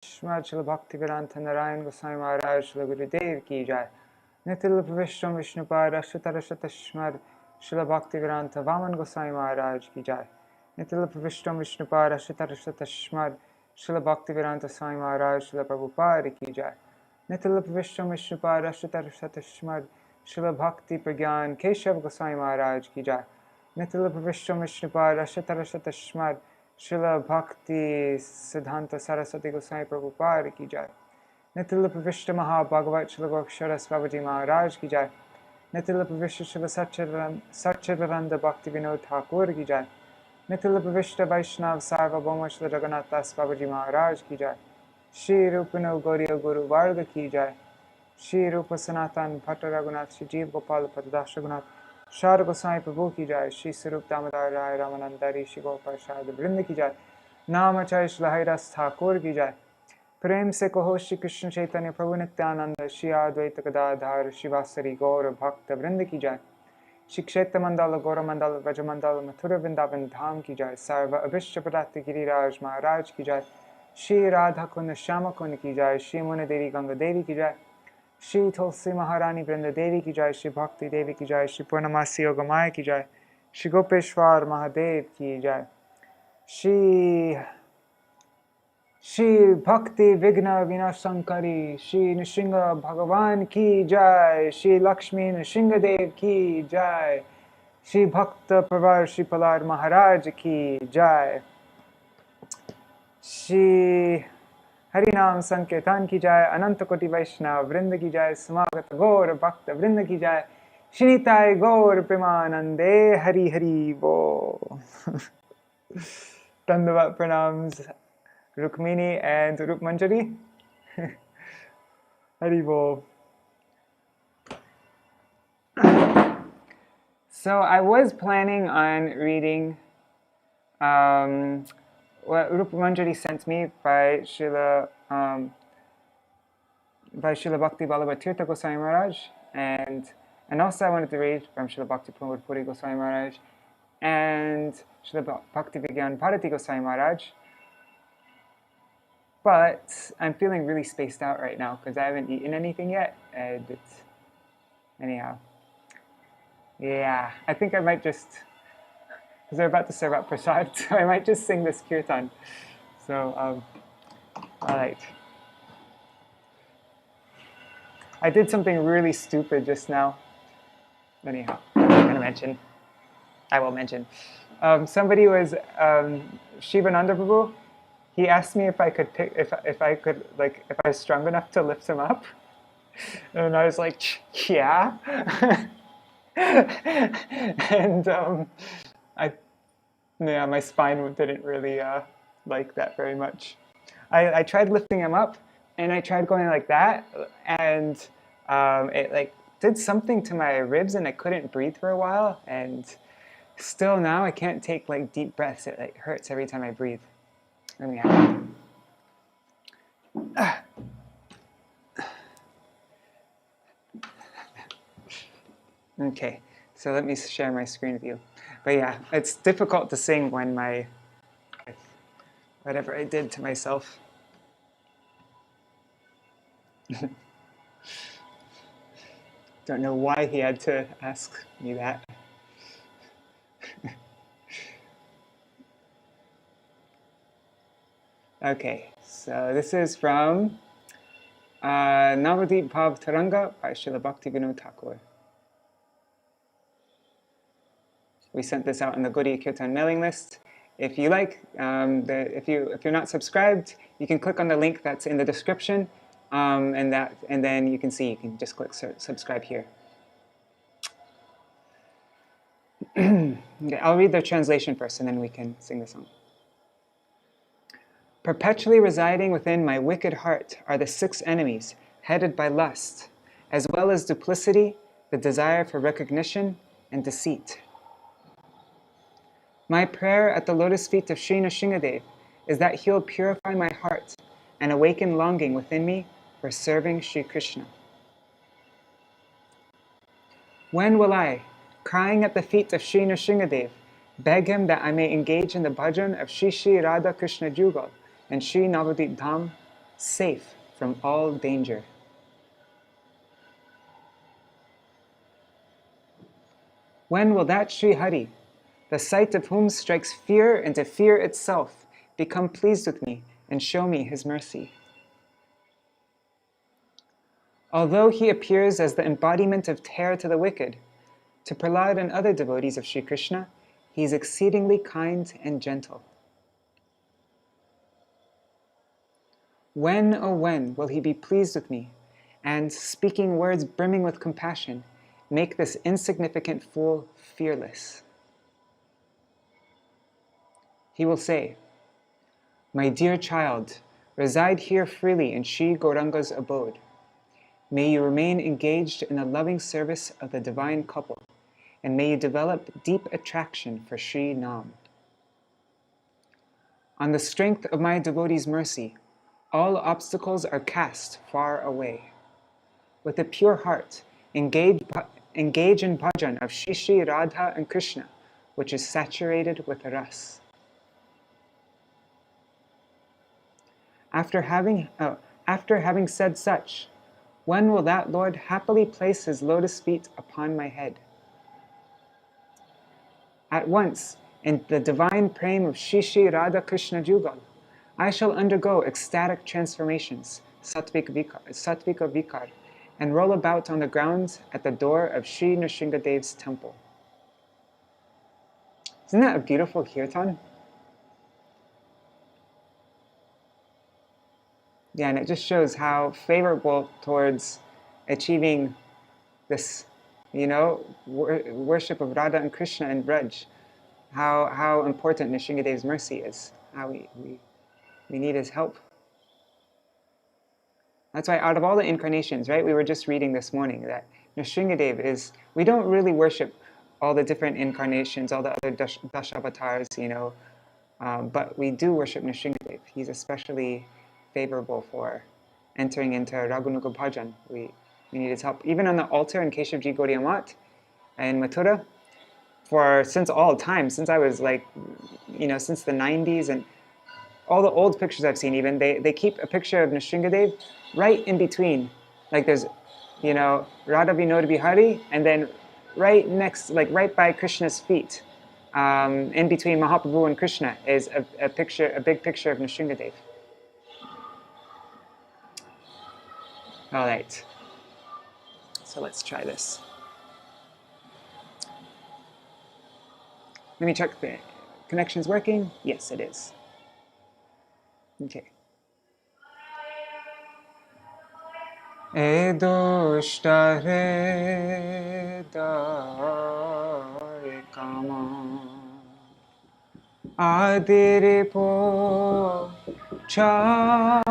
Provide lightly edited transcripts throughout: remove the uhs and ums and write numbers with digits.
Shri Bhaktivinoda Narayan Goswami Maharaj Shri Gurudev ki jai. Nitil Vishnu Vishnupad Ashtarashatashmad Shri Bhaktivinoda Vaman Goswami Maharaj ki jai. Nitil Vishnu Vishnupad Ashtarashatashmad Shri Bhaktivinoda Swami Maharaj Shri Prabhupada ki jai. Nitil Vishnu Vishnupad Ashtarashatashmad Shri Bhakti Pragyan Keshav Goswami Maharaj ki jai. Nitil Vishnu Vishnupad Ashtarashatashmad Śrīla Bhakti Siddhanta Saraswati Goswami Prabhupada ki jai. Nitila Nṛsiṁha-deva Śrīla Gokṣara Babaji Maharaj ki jai. Nitila Śrīla Satchidananda Bhaktivinoda Ṭhākura ki jai. Nitila Vaishnav Sarvabhauma Śrīla Jagannath Das Babaji Maharaj ki jai. Shri Rupano Gauriya Guru Varga ki jai. Shri Rupa Sanatan Bhatta Raghunath Shri Jeev Gopal Padadash Raghunath Shara Goswami Prabhu ki jai. Shri Sarup Damodar Rai Ramanandari Shri Gopal Sharada Vrinda ki jai. Namachay Shri Haridas Ṭhākura ki jai. Prem se kaho Shri Krishna Chaitanya Prabhu Nityananda Shri Advaita Gadadhar Shri Vasari Gaura Bhakta Vrinda ki jai. Shri Kshetra Mandala Gaura Mandala Vraja Mandala Mathura Vrindavan Dham ki jai. Sarva Abhishta Pradati Giriraj Maharaj ki jai. Shri Radha Kunda Shama Kunda ki jai. Shri Muna Devi Ganga Devi ki jai. Shri Tulsi Maharani Vrinda Devi ki jai. Shri Bhakti Devi ki jai. Shri Purnamasi Yogamaya ki jai. Shri Gopeshwar Mahadev ki jai. Shri Bhakti Vigna Vinasankari Shri Nṛsiṁha Bhagavan ki jai. Shri Lakshmi Nṛsiṁha-deva ki jai. Shri Bhakta Pravar Shri Palad Maharaj ki jai. Shri Harinam Sankirtan ki jai. Ananta Koti Vaishnava Vrinda ki jai. Samagata Gaur Bhakta Vrinda ki jai. Shri Nitai Gaur Premanande Hari Hari Bo. Dandavat Pranams Rukmini and Rup Manjari. Hari Bo. So I was planning on reading what Rupa Manjari sent me by Śrīla Bhakti-Vallabha Goswami Maharaj, and also I wanted to read from Śrīla Bhakti Pramod Puri Goswami Maharaj and Śrīla Bhakti Vigyan Bharati Goswami Maharaj. But I'm feeling really spaced out right now because I haven't eaten anything yet, and it's anyhow. Yeah, I think I might just, because they're about to serve up prasad, so I might just sing this kirtan. So, all right. I did something really stupid just now. Anyhow, I'm not going to mention. I will mention. Somebody was, Shivananda Prabhu, he asked me if I could pick, if I was strong enough to lift him up. And I was like, yeah. And my spine didn't really like that very much. I tried lifting him up, and I tried going like that, and it like did something to my ribs, and I couldn't breathe for a while. And still now I can't take like deep breaths. It like hurts every time I breathe. Anyhow. Okay, so let me share my screen with you. But yeah, it's difficult to sing when whatever I did to myself. Don't know why he had to ask me that. Okay, so this is from Navadvīpa-bhāva-taraṅga by Śrīla Bhaktivinoda Ṭhākura. We sent this out on the Gaudiya Kirtan mailing list. If you like, if you're not subscribed, you can click on the link that's in the description, and then you can see. You can just click subscribe here. Okay, I'll read the translation first, and then we can sing the song. Perpetually residing within my wicked heart are the 6 enemies, headed by lust, as well as duplicity, the desire for recognition, and deceit. My prayer at the lotus feet of Shri Nṛsiṁha-deva is that he'll purify my heart and awaken longing within me for serving Shri Krishna. When will I, crying at the feet of Shri Nṛsiṁha-deva, beg him that I may engage in the bhajan of Shri Shri Radha Krishna Jugal and Shri Navadvīpa-bhāva-taraṅga, safe from all danger. When will that Sri Hari, the sight of whom strikes fear into fear itself, become pleased with me and show me his mercy? Although he appears as the embodiment of terror to the wicked, to Prahlad and other devotees of Sri Krishna, he is exceedingly kind and gentle. When, oh when, will he be pleased with me, and, speaking words brimming with compassion, make this insignificant fool fearless? He will say, "My dear child, reside here freely in Sri Gauranga's abode. May you remain engaged in the loving service of the divine couple, and may you develop deep attraction for Sri Nam. On the strength of my devotee's mercy, all obstacles are cast far away. With a pure heart, engage in bhajan of Shri Shri Radha and Krishna, which is saturated with ras." After having said such, when will that Lord happily place his lotus feet upon my head? At once, in the divine prem of Shri Shri Radha Krishna Jugal, I shall undergo ecstatic transformations, sattvika vikar, and roll about on the ground at the door of Sri Nṛsiṁha-deva's temple. Isn't that a beautiful kirtan? Yeah, and it just shows how favorable towards achieving this, worship of Radha and Krishna and Braj, how important Nṛsiṁha-deva's mercy is, how we need his help. That's why out of all the incarnations, right, we were just reading this morning that Nṛsiṁha-deva is, we don't really worship all the different incarnations, all the other Dashavatars, but we do worship Nṛsiṁha-deva. He's especially favorable for entering into Raghunuga Bhajan. We need his help. Even on the altar in Keshavji Gaudiya Math in Mathura, since all time, since I was since the 90s, and all the old pictures I've seen even, they keep a picture of Nṛsiṁha-deva right in between. Like there's, Radha Vinod Bihari, and then right next, right by Krishna's feet, in between Mahaprabhu and Krishna, is a big picture of Nṛsiṁha-deva. All right, so let's try this. Let me check the connection's working. Yes, it is. Okay. E dushta hridaya kama adiripo chai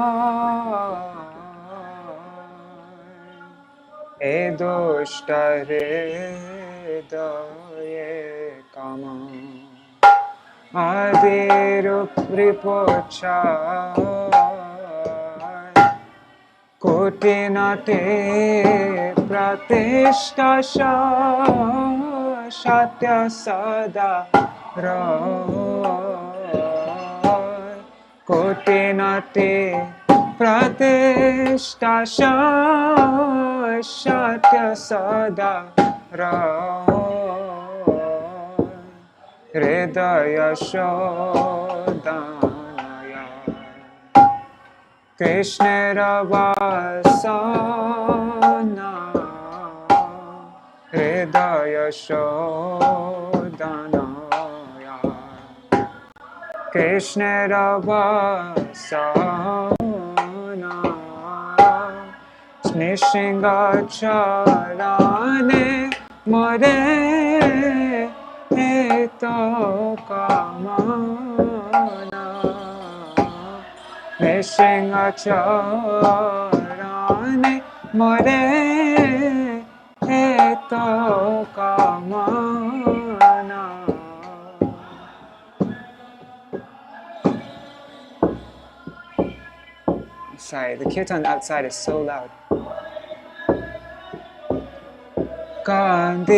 E dushta hridaya kama adiripo chai Koti nate pratishta satya sada ray Koti nate pratishta satya sada ray Hridaya shodhanaya Krishna vasana Hridaya shodhanaya Krishna vasana Nṛsiṁha-charane more eto kamana Nṛsiṁha-charane more eto kamana Sorry, the kirtan outside is so loud. Kandiyane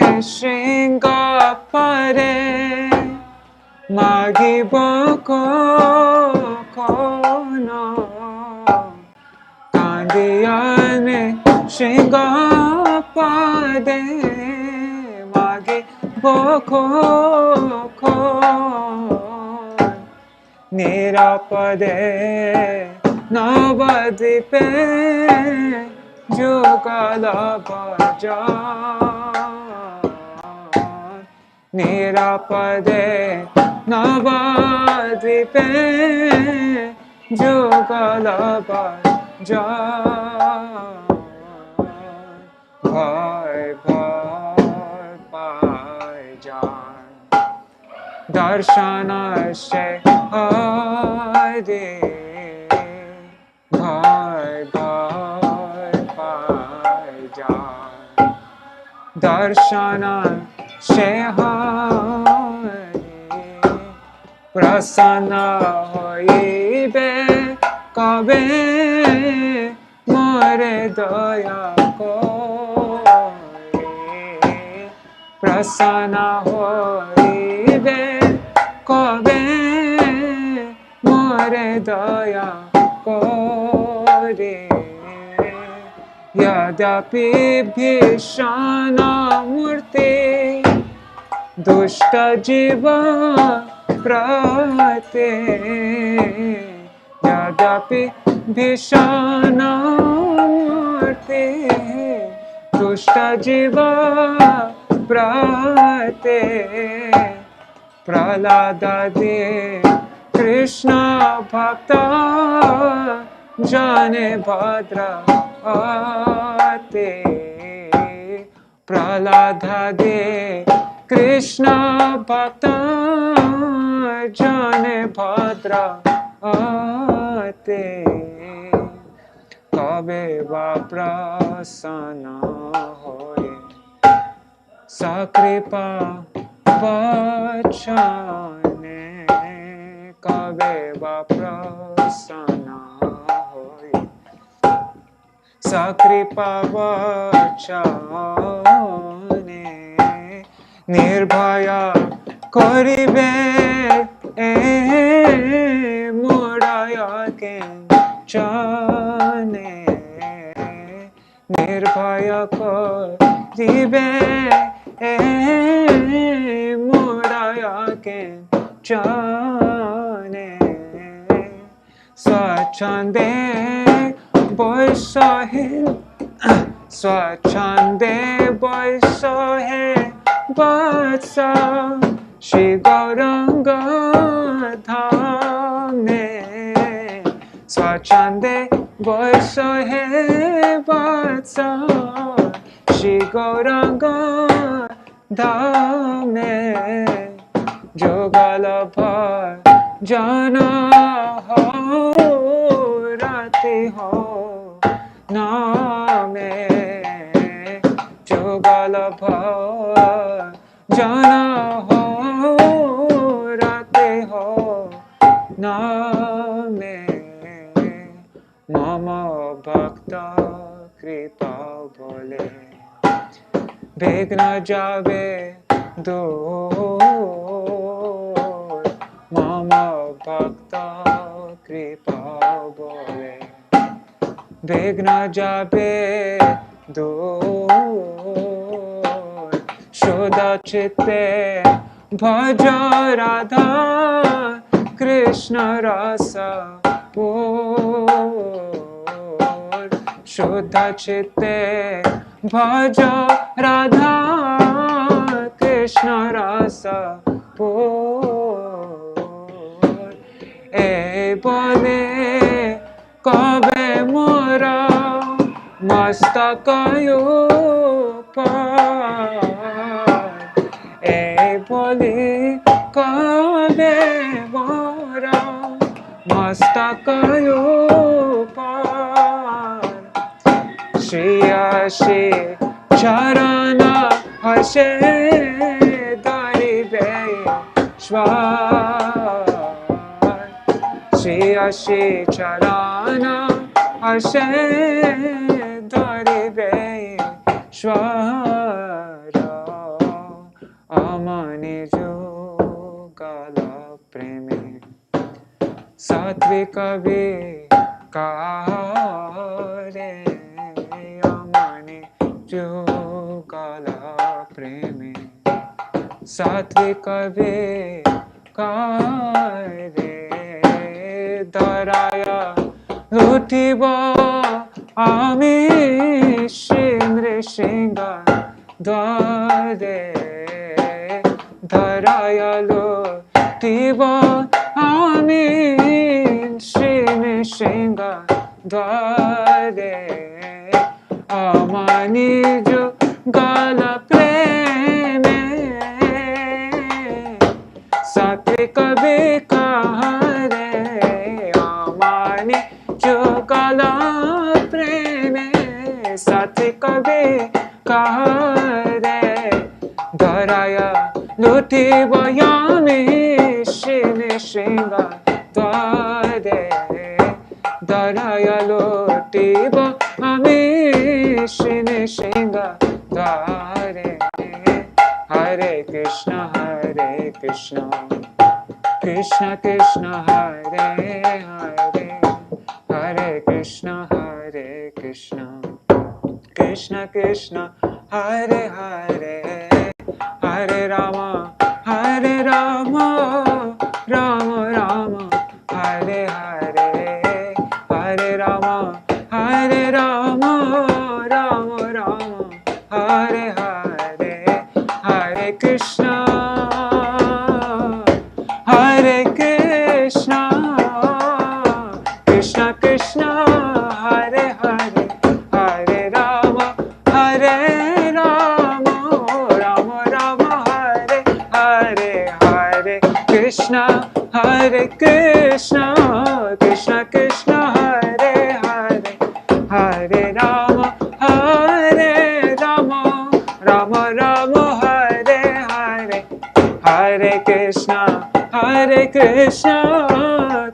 Nṛsiṁha pare Magi bako কান্দিয়ানে সিংহপদে মাগে বখন নিরাপদে নবদ্বীপে যুগল ভজন নিরাপদে নবদ্বীপে যুগল ভজন ভয় ভয় পায় যান দর্শন সে হরে ভয় ভয় পায় যান দর্শন সে হরে প্রসন্ন হইবে কবে মোরে দয়া করে প্রসন্ন হইবে কবে মোরে দয়া করে यद्यपि भीषण मूर्ति दुष्ट जीव प्रते यद्यपि भीषण मूर्ति दुष्ट जीव प्रते प्रहलादादि कृष्ण भक्त जाने भद्र आते प्रहलादादि कृष्ण भक्त जाने भद्र आते कबे वा प्रसन्न होए सकृपा वचने कबे वा प्रसन्न होए सकृपा वचने निर्भय करिबे मोराय केंचने निर्भय करिबे मोराय केंचने स्वच्छंदे বৈশহে স্বচ্ছন্দে বৈশহে বৎস শ্রী গৌরাঙ্গ ধামে স্বচ্ছন্দে বৈশহে বৎস শ্রী গৌরাঙ্গ ধামে যুগল ভজন রাতে হো नामे जुगल भजन हो राते हो नामे मम भक्त कृपा बोले विघ्न जावे दूर मम भक्त कृपा बोले विघ्न जाबे दूर शुद्ध चित्ते भज राधा कृष्ण रस पूर शुद्ध चित्ते भज राधा कृष्ण रस पूर ए बोले कबे मोरा मस्तक ए बोली कबे मोरा मस्तक श्री श्री चरण हसे दरिबे स्वार श्री श्री चरण हसे दरिबे स्वार अमनि जुगल प्रेमे Satvika vikare amane jugala preme. Satvika vikare dharaya lutiba ami Nṛsiṁha-deva dharaya lutiba ami Nṛsiṁha-deva amani jugala preme. Satvika vikare amani jugala preme. Satvika vikare dharaya lutiba ami Nṛsiṁha-deva dharaya lutiba ami Nṛsiṁha-deva. Hare Krishna, Krishna Krishna, Hare Hare, Hare Krishna, Krishna Krishna, Hare Hare, Hare Rama, Rama Rama, Hare Hare, Hare Rama, Rama Rama, Hare Hare, Hare Krishna, Krishna Krishna, Hare Hare, Hare Rama, Rama Rama, Hare Hare, Hare Krishna, Krishna Krishna, Hare Hare, Hare Rama, Rama Rama, Hare Hare, Hare Krishna,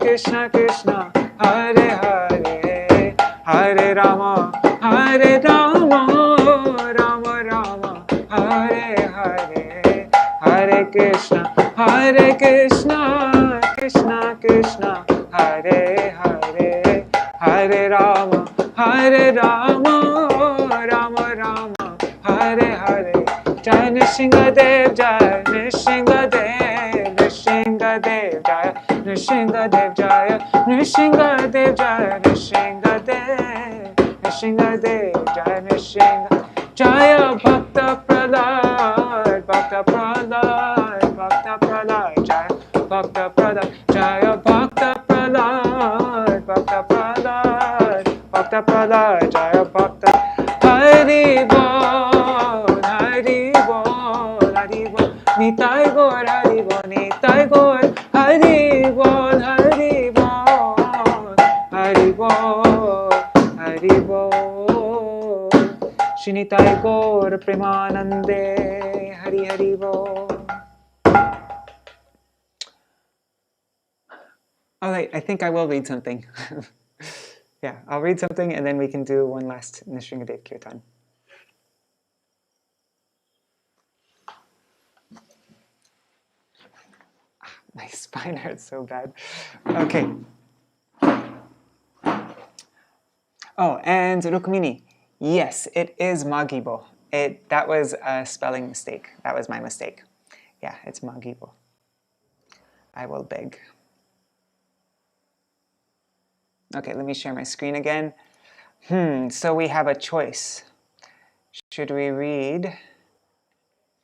Krishna Krishna, Hare Hare, Hare Rama, Rama Rama, Hare Hare, Hare Krishna, Krishna Krishna, Hare Hare, Hare Rama, Rama Rama, Hare Hare. Jai Nṛsiṁha-deva, Jai Nṛsiṁha-deva, Nṛsiṁha-deva, Jai Nṛsiṁha-deva, Jai Nṛsiṁha-deva, Jai Nṛsiṁha-deva, Nṛsiṁha-deva, Jai Nṛsiṁha, Jaya Bhakta Prahlad, Bhakta Prahlad, Bhakta Prahlad, Jaya Bhakta Prahlad, Jaya Bhakta Prahlad, Bhakta Prahlad, Bhakta Prahlad, Jaya Bhakta. Hari Bol, Hari Bol, Hari Bol, Nitai Gaur, Hari Bol, Nitai Gaur, Hari Bol, Hari Bol, Hari Bol, Hari Bol. Shri Nitai Gaur Premanande, Hari Hari Bol. All right, I think I will read something. Yeah, I'll read something and then we can do one last Nṛsiṁha-deva Kirtan. My spine hurts so bad. Okay. Oh, and Rukmini. Yes, it is Magibo. That was a spelling mistake. That was my mistake. Yeah, it's Magibo. I will beg. Okay, let me share my screen again. So we have a choice. Should we read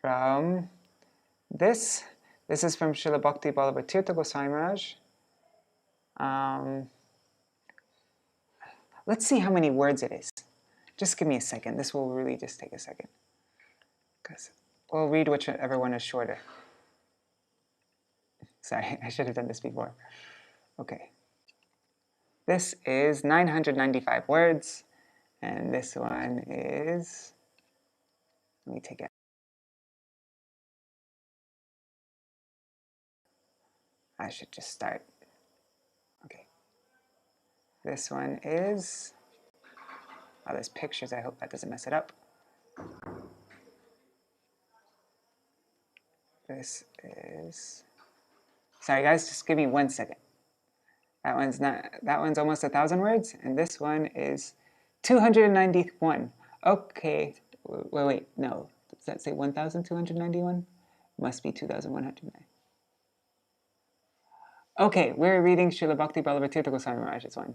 from this? This is from Śrīla Bhaktivinoda Goswami Maharaj. Let's see how many words it is. Just give me a second. This will really just take a second. Because we'll read whichever one is shorter. Sorry, I should have done this before. Okay. This is 995 words. And this one is... Let me take it. I should just start. Okay. This one is... Oh, there's pictures. I hope that doesn't mess it up. This is... Sorry, guys. Just give me 1 second. That one's almost 1,000 words, and this one is 291. Okay, wait, no. Does that say 1,291? Must be 2,109. Okay, we're reading Śrīla Bhakti-Bhāva-taraṅga Goswami Maharaj's one.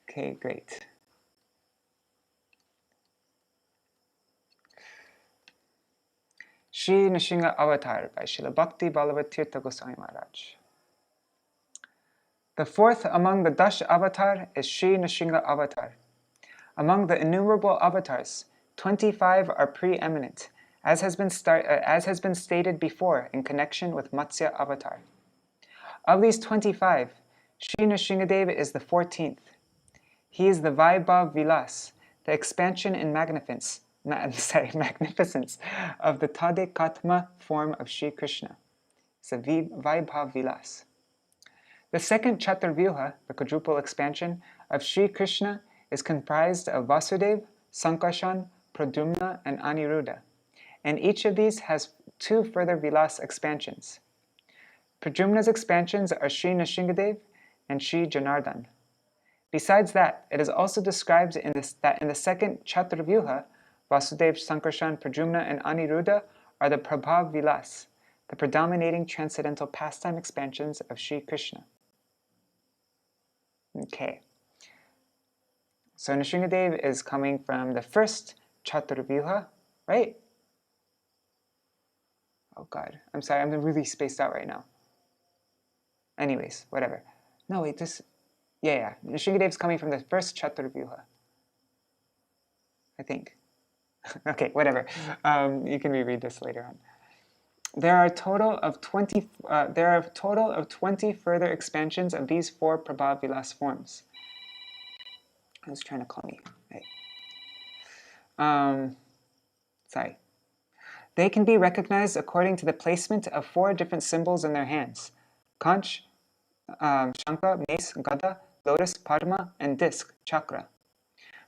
Okay, great. Shri Nṛsiṁha-avatar by Śrīla Bhakti-Bhāva-taraṅga Goswami Maharaj. The fourth among the Dash avatar is Shri Nṛsiṁha-avatar. Among the innumerable avatars, 25 are preeminent, as has been stated before in connection with Matsya avatar. Of these 25, Shri Nṛsiṁha-deva is the 14th. He is the Vaibhav-vilas, the expansion in magnificence of the Tadekatma form of Shri Krishna. It's a Vaibhav-vilas. The second Chaturvyuha, the quadruple expansion of Shri Krishna, is comprised of Vasudeva, Sankarshan, Pradyumna, and Aniruddha, and each of these has two further Vilas expansions. Pradyumna's expansions are Shri Nṛsiṁha-deva and Shri Janardhan. Besides that, it is also described that in the second Chaturvyuha, Vasudeva, Sankarshan, Pradyumna, and Aniruddha are the Prabhav Vilas, the predominating transcendental pastime expansions of Shri Krishna. Okay. So Nṛsiṁha-deva is coming from the first Chaturvyuha, right? Oh God, I'm sorry, I'm really spaced out right now. Anyways, whatever. No, wait, yeah. Nṛsiṁha-deva is coming from the first Chaturvyuha, I think. Okay, whatever. You can reread this later on. There are a total of 20 further expansions of these four Prabhav Vilas forms. I was trying to call me. Right. Sorry. They can be recognized according to the placement of four different symbols in their hands: Conch, Shankha, Mace, Gada, Lotus, Padma, and Disc, Chakra.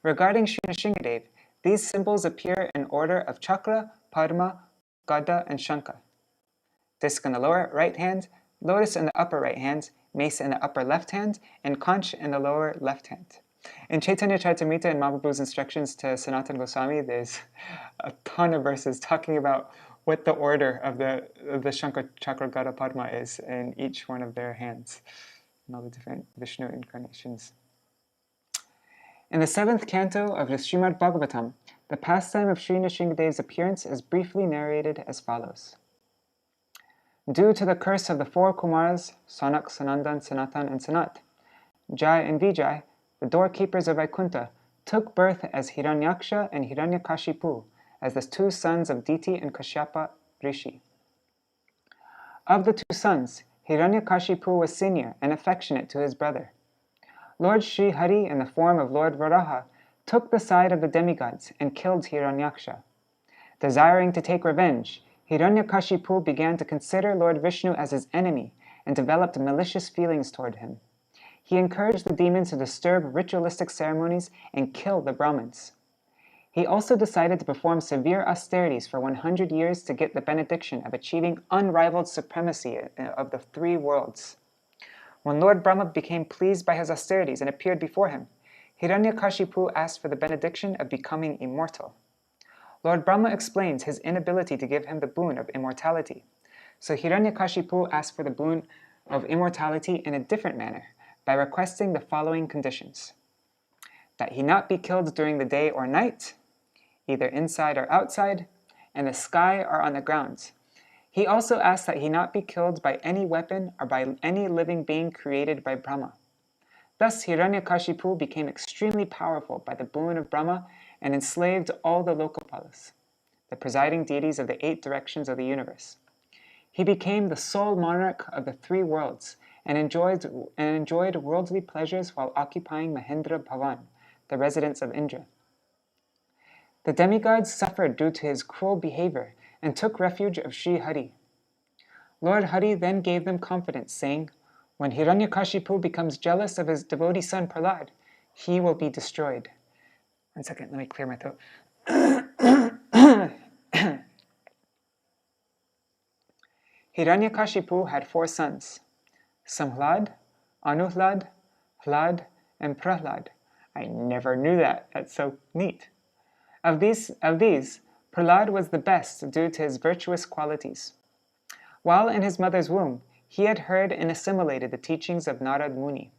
Regarding Shri Nṛsiṁha-deva, these symbols appear in order of Chakra, Padma, Gada, and Shankha. Disc in the lower right hand, Lotus in the upper right hand, Mace in the upper left hand, and Conch in the lower left hand. In Chaitanya Charitamrita and Mahaprabhu's instructions to Sanatana Goswami, there's a ton of verses talking about what the order of the Shankha, Chakra, Gada, Padma is in each one of their hands, and all the different Vishnu incarnations. In the 7th canto of the Śrīmad Bhagavatam, the pastime of Shri Nṛsiṁha-deva's appearance is briefly narrated as follows. Due to the curse of the four Kumaras, Sanak, Sanandan, Sanatan, and Sanat, Jai and Vijay, the doorkeepers of Vaikuntha, took birth as Hiranyaksha and Hiranyakashipu, as the two sons of Diti and Kashyapa Rishi. Of the two sons, Hiranyakashipu was senior and affectionate to his brother. Lord Sri Hari, in the form of Lord Varaha, took the side of the demigods and killed Hiranyaksha. Desiring to take revenge, Hiranyakashipu began to consider Lord Vishnu as his enemy and developed malicious feelings toward him. He encouraged the demons to disturb ritualistic ceremonies and kill the Brahmins. He also decided to perform severe austerities for 100 years to get the benediction of achieving unrivaled supremacy of the three worlds. When Lord Brahma became pleased by his austerities and appeared before him, Hiranyakashipu asked for the benediction of becoming immortal. Lord Brahma explains his inability to give him the boon of immortality. So Hiranyakashipu asked for the boon of immortality in a different manner, by requesting the following conditions: that he not be killed during the day or night, either inside or outside, in the sky or on the ground. He also asked that he not be killed by any weapon or by any living being created by Brahma. Thus Hiranyakashipu became extremely powerful by the boon of Brahma and enslaved all the Lokapalas, the presiding deities of the 8 directions of the universe. He became the sole monarch of the 3 worlds and enjoyed worldly pleasures while occupying Mahendra Bhavan, the residence of Indra. The demigods suffered due to his cruel behavior and took refuge of Sri Hari. Lord Hari then gave them confidence, saying, "When Hiranyakashipu becomes jealous of his devotee son Prahlad, he will be destroyed." One second, let me clear my throat. Hiranyakashipu had 4 sons: Samhlad, Anuhlad, Hlad, and Prahlad. I never knew that. That's so neat. Of these, Prahlad was the best due to his virtuous qualities. While in his mother's womb, he had heard and assimilated the teachings of Narad Muni.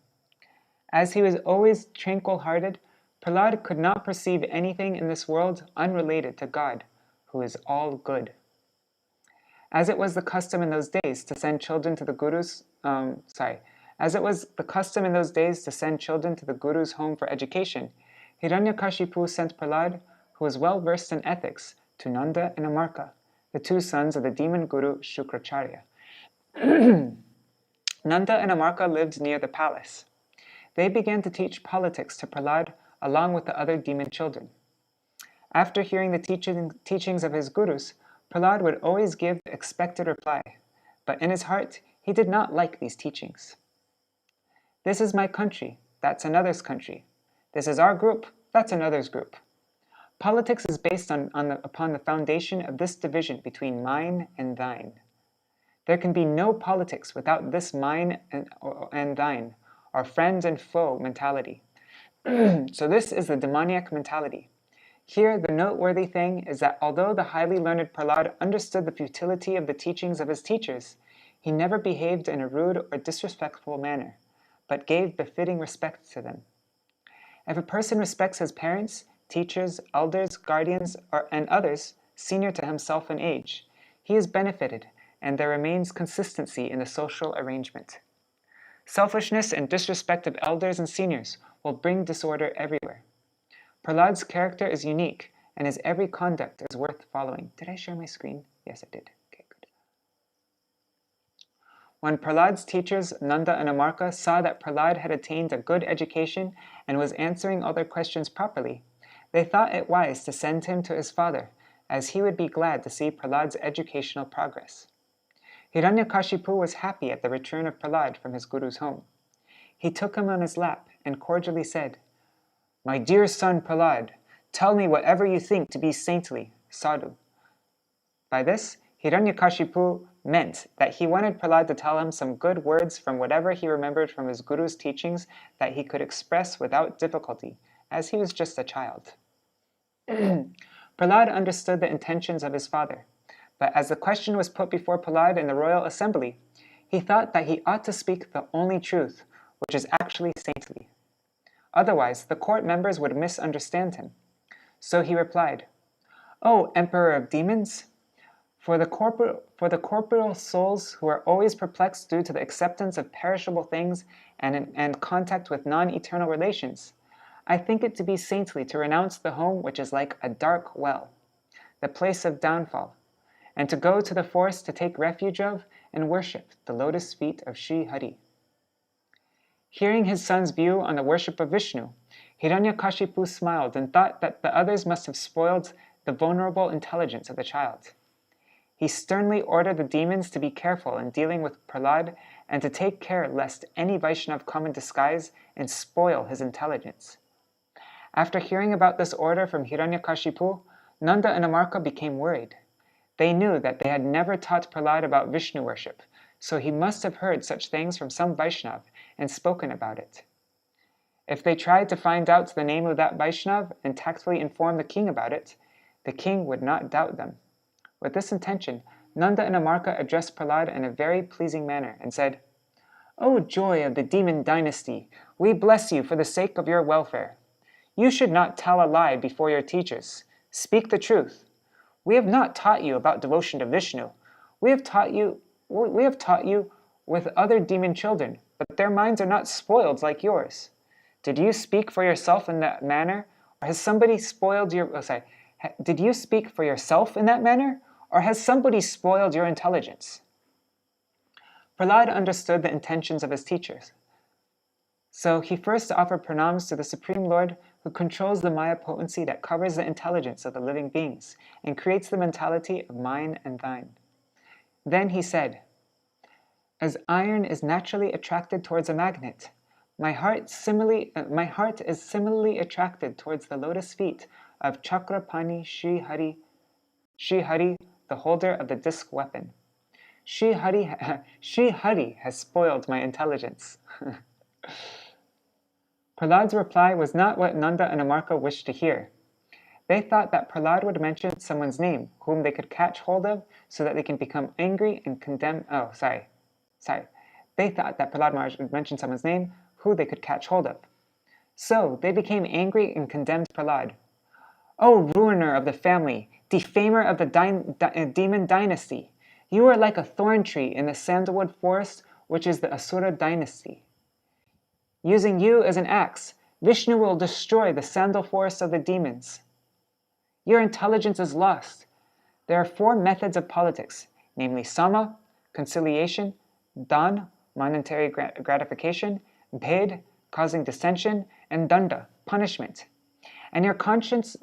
As he was always tranquil-hearted, Prahlad could not perceive anything in this world unrelated to God, who is all good. As it was the custom in those days to send children to the Guru's home for education, Hiranyakashipu sent Prahlad, who was well versed in ethics, to Nanda and Amarka, the two sons of the demon guru Shukracharya. Nanda and Amarka lived near the palace. They began to teach politics to Prahlad along with the other demon children. After hearing the teachings of his gurus, Prahlad would always give the expected reply, but in his heart, he did not like these teachings. This is my country, that's another's country. This is our group, that's another's group. Politics is based upon the foundation of this division between mine and thine. There can be no politics without this mine and thine, or friend and foe mentality. So this is the demoniac mentality. Here, the noteworthy thing is that although the highly learned Prahlad understood the futility of the teachings of his teachers, he never behaved in a rude or disrespectful manner, but gave befitting respect to them. If a person respects his parents, teachers, elders, guardians, and others senior to himself in age, he is benefited, and there remains consistency in the social arrangement. Selfishness and disrespect of elders and seniors will bring disorder everywhere. Prahlad's character is unique, and his every conduct is worth following. Did I share my screen? Yes, I did. Okay, good. When Prahlad's teachers, Nanda and Amarka, saw that Prahlad had attained a good education and was answering all their questions properly, they thought it wise to send him to his father, as he would be glad to see Prahlad's educational progress. Hiranyakashipu was happy at the return of Prahlad from his guru's home. He took him on his lap and cordially said, "My dear son Prahlad, tell me whatever you think to be saintly, sadhu." By this, Hiranyakashipu meant that he wanted Prahlad to tell him some good words from whatever he remembered from his guru's teachings that he could express without difficulty, as he was just a child. Prahlad understood the intentions of his father, but as the question was put before Prahlad in the royal assembly, he thought that he ought to speak the only truth, which is actually saintly. Otherwise, the court members would misunderstand him. So he replied, "O Emperor of Demons, for the corporeal souls who are always perplexed due to the acceptance of perishable things and contact with non-eternal relations, I think it to be saintly to renounce the home which is like a dark well, the place of downfall, and to go to the forest to take refuge of and worship the lotus feet of Sri Hari." Hearing his son's view on the worship of Vishnu, Hiranyakashipu smiled and thought that the others must have spoiled the vulnerable intelligence of the child. He sternly ordered the demons to be careful in dealing with Prahlad and to take care lest any Vaishnav come in disguise and spoil his intelligence. After hearing about this order from Hiranyakashipu, Nanda and Amarka became worried. They knew that they had never taught Prahlad about Vishnu worship, so he must have heard such things from some Vaishnav and spoken about it. If they tried to find out the name of that Vaishnav and tactfully inform the king about it, the king would not doubt them. With this intention, Nanda and Amarka addressed Prahlad in a very pleasing manner and said, "O joy of the demon dynasty, we bless you for the sake of your welfare. You should not tell a lie before your teachers. Speak the truth. We have not taught you about devotion to Vishnu. We have taught you with other demon children, but their minds are not spoiled like yours. Did you speak for yourself in that manner, or has somebody spoiled your... Did you speak for yourself in that manner, or has somebody spoiled your intelligence?" Prahlad understood the intentions of his teachers. So he first offered pranams to the Supreme Lord who controls the Maya potency that covers the intelligence of the living beings and creates the mentality of mine and thine. Then he said, "As iron is naturally attracted towards a magnet, my heart is similarly attracted towards the lotus feet of Chakrapani Sri Hari, the holder of the disc weapon. Sri Hari has spoiled my intelligence." Prahlad's reply was not what Nanda and Amarka wished to hear. They thought that Prahlad would mention someone's name, whom they could catch hold of, so that they can become angry and condemn. They thought that Prahlad Maharaj would mention someone's name, who they could catch hold of. So they became angry and condemned Prahlad. "O ruiner of the family, defamer of the demon dynasty, you are like a thorn tree in the sandalwood forest, which is the Asura dynasty. Using you as an axe, Vishnu will destroy the sandal forest of the demons. Your intelligence is lost. There are 4 methods of politics, namely sama, conciliation, dan, monetary gratification, bhed, causing dissension, and danda, punishment. And your conscience,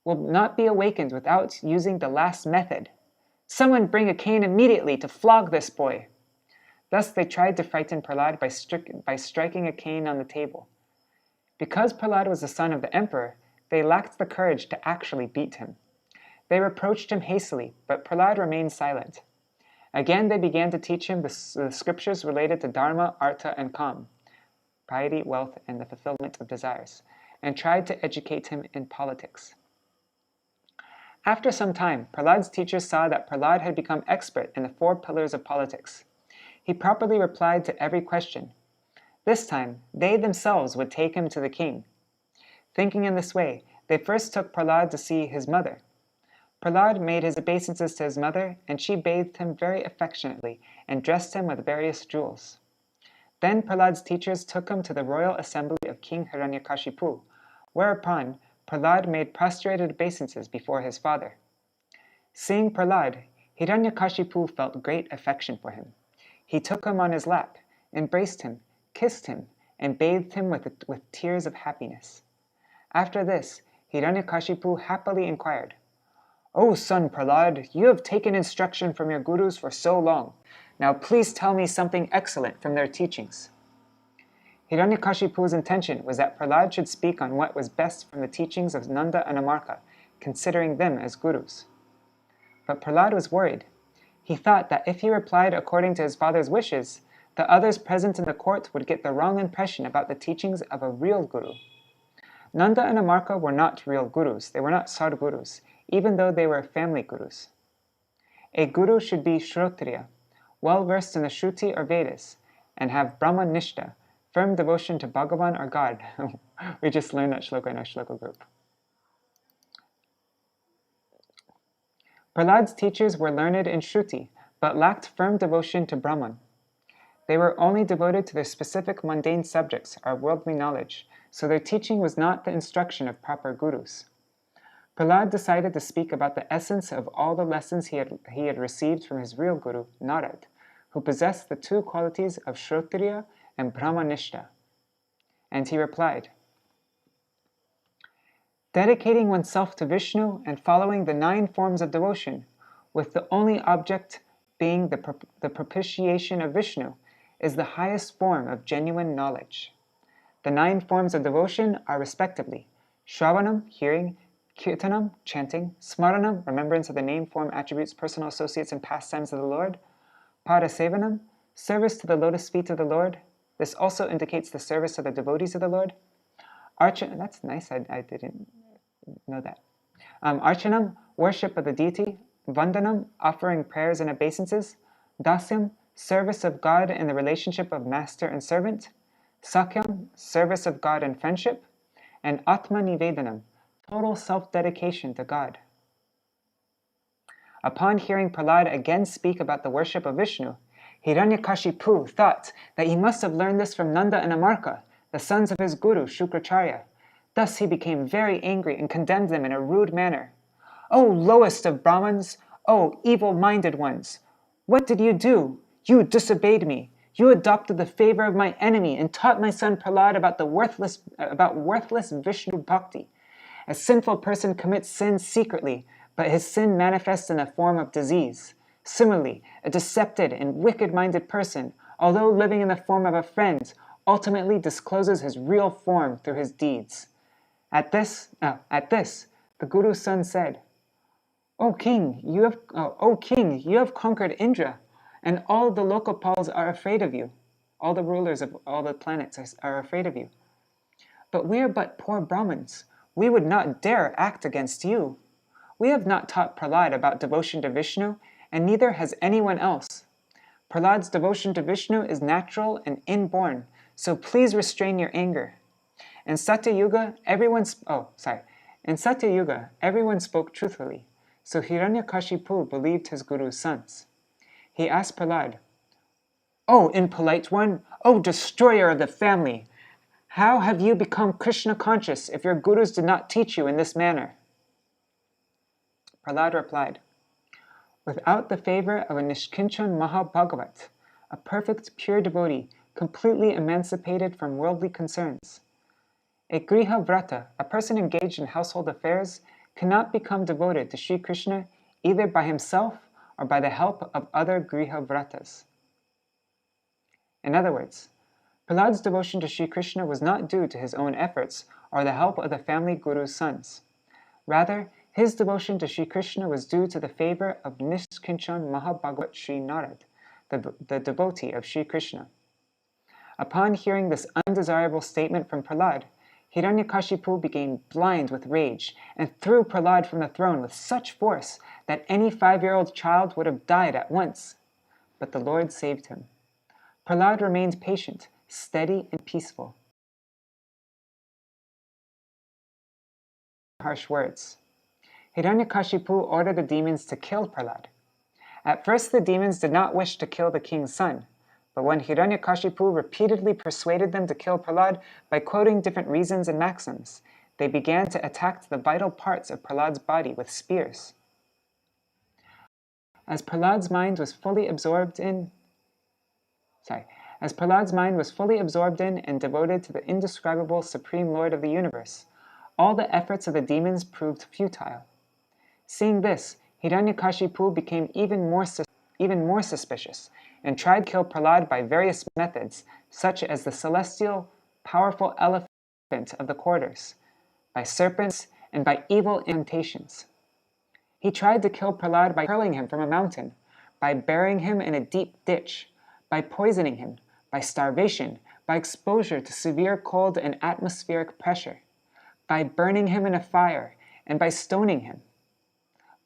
will not be awakened without using the last method. Someone bring a cane immediately to flog this boy." Thus they tried to frighten Prahlad by striking a cane on the table. Because Prahlad was the son of the emperor, they lacked the courage to actually beat him. They reproached him hastily, but Prahlad remained silent. Again they began to teach him the scriptures related to dharma, artha, and kam, piety, wealth, and the fulfillment of desires, and tried to educate him in politics. After some time, Prahlad's teachers saw that Prahlad had become expert in the 4 pillars of politics. He properly replied to every question. This time, they themselves would take him to the king. Thinking in this way, they first took Prahlad to see his mother. Prahlad made his obeisances to his mother, and she bathed him very affectionately and dressed him with various jewels. Then Prahlad's teachers took him to the royal assembly of King Hiranyakashipu, whereupon Prahlad made prostrated obeisances before his father. Seeing Prahlad, Hiranyakashipu felt great affection for him. He took him on his lap, embraced him, kissed him, and bathed him with tears of happiness. After this, Hiranyakashipu happily inquired, "O son Prahlad, you have taken instruction from your gurus for so long. Now please tell me something excellent from their teachings." Hiranyakashipu's intention was that Prahlad should speak on what was best from the teachings of Nanda and Amarka, considering them as gurus. But Prahlad was worried. He thought that if he replied according to his father's wishes, the others present in the court would get the wrong impression about the teachings of a real guru. Nanda and Amarka were not real gurus. They were not sadgurus, even though they were family gurus. A guru should be Shrotriya, well-versed in the Shruti or Vedas, and have Brahma Nishta, firm devotion to Bhagavan or God. We just learned that shloka in our shloka group. Prahlad's teachers were learned in Shruti, but lacked firm devotion to Brahman. They were only devoted to their specific mundane subjects, or worldly knowledge, so their teaching was not the instruction of proper gurus. Prahlad decided to speak about the essence of all the lessons he had received from his real guru, Narad, who possessed the 2 qualities of Shrotriya and Brahmanishta. And he replied, "Dedicating oneself to Vishnu and following the 9 forms of devotion, with the only object being the propitiation of Vishnu, is the highest form of genuine knowledge. The 9 forms of devotion are respectively Shravanam, hearing, Kirtanam, chanting, Smaranam, remembrance of the name, form, attributes, personal associates, and pastimes of the Lord, Padasevanam, service to the lotus feet of the Lord. This also indicates the service of the devotees of the Lord. Archanam, that's nice, I didn't know that. Archanam, worship of the deity. Vandanam, offering prayers and obeisances. Dasyam, service of God in the relationship of master and servant. Sakyam, service of God in friendship. And Atma Nivedanam, total self-dedication to God." Upon hearing Prahlad again speak about the worship of Vishnu, Hiranyakashipu thought that he must have learned this from Nanda and Amarka, the sons of his guru, Shukracharya. Thus he became very angry and condemned them in a rude manner. "O lowest of Brahmins! O evil-minded ones! What did you do? You disobeyed me. You adopted the favor of my enemy and taught my son Prahlad about worthless Vishnu bhakti. A sinful person commits sin secretly, but his sin manifests in the form of disease. Similarly, a deceptive and wicked-minded person, although living in the form of a friend, ultimately discloses his real form through his deeds." At this, the Guru's son said, O king, you have conquered Indra. and all the Lokapals are afraid of you. All the rulers of all the planets are afraid of you. But we are but poor Brahmins. We would not dare act against you. We have not taught Prahlad about devotion to Vishnu, and neither has anyone else. Prahlad's devotion to Vishnu is natural and inborn, so please restrain your anger. In Satyuga, everyone spoke truthfully, so Hiranyakashipu believed his guru's sons. He asked Prahlad, "O impolite one, O destroyer of the family, how have you become Krishna conscious if your gurus did not teach you in this manner?" Prahlad replied, "Without the favor of a Nṛsiṁha-deva, a perfect pure devotee, completely emancipated from worldly concerns. A Griha Vrata, a person engaged in household affairs, cannot become devoted to Sri Krishna either by himself or by the help of other Griha Vratas." In other words, Prahlad's devotion to Sri Krishna was not due to his own efforts or the help of the family guru's sons. Rather, his devotion to Sri Krishna was due to the favor of Nṛsiṁha-Mahabhagavat Sri Narad, the devotee of Sri Krishna. Upon hearing this undesirable statement from Prahlad, Hiranyakashipu became blind with rage and threw Prahlad from the throne with such force that any 5-year-old child would have died at once. But the Lord saved him. Prahlad remained patient, steady, and peaceful. Harsh words. Hiranyakashipu ordered the demons to kill Prahlad. At first the demons did not wish to kill the king's son, but when Hiranyakashipu repeatedly persuaded them to kill Prahlad by quoting different reasons and maxims, they began to attack the vital parts of Prahlad's body with spears. As Prahlad's mind was fully absorbed in and devoted to the indescribable Supreme Lord of the universe, all the efforts of the demons proved futile. Seeing this, Hiranyakashipu became even more suspicious and tried to kill Prahlad by various methods, such as the celestial, powerful elephant of the quarters, by serpents, and by evil incantations. He tried to kill Prahlad by hurling him from a mountain, by burying him in a deep ditch, by poisoning him, by starvation, by exposure to severe cold and atmospheric pressure, by burning him in a fire, and by stoning him.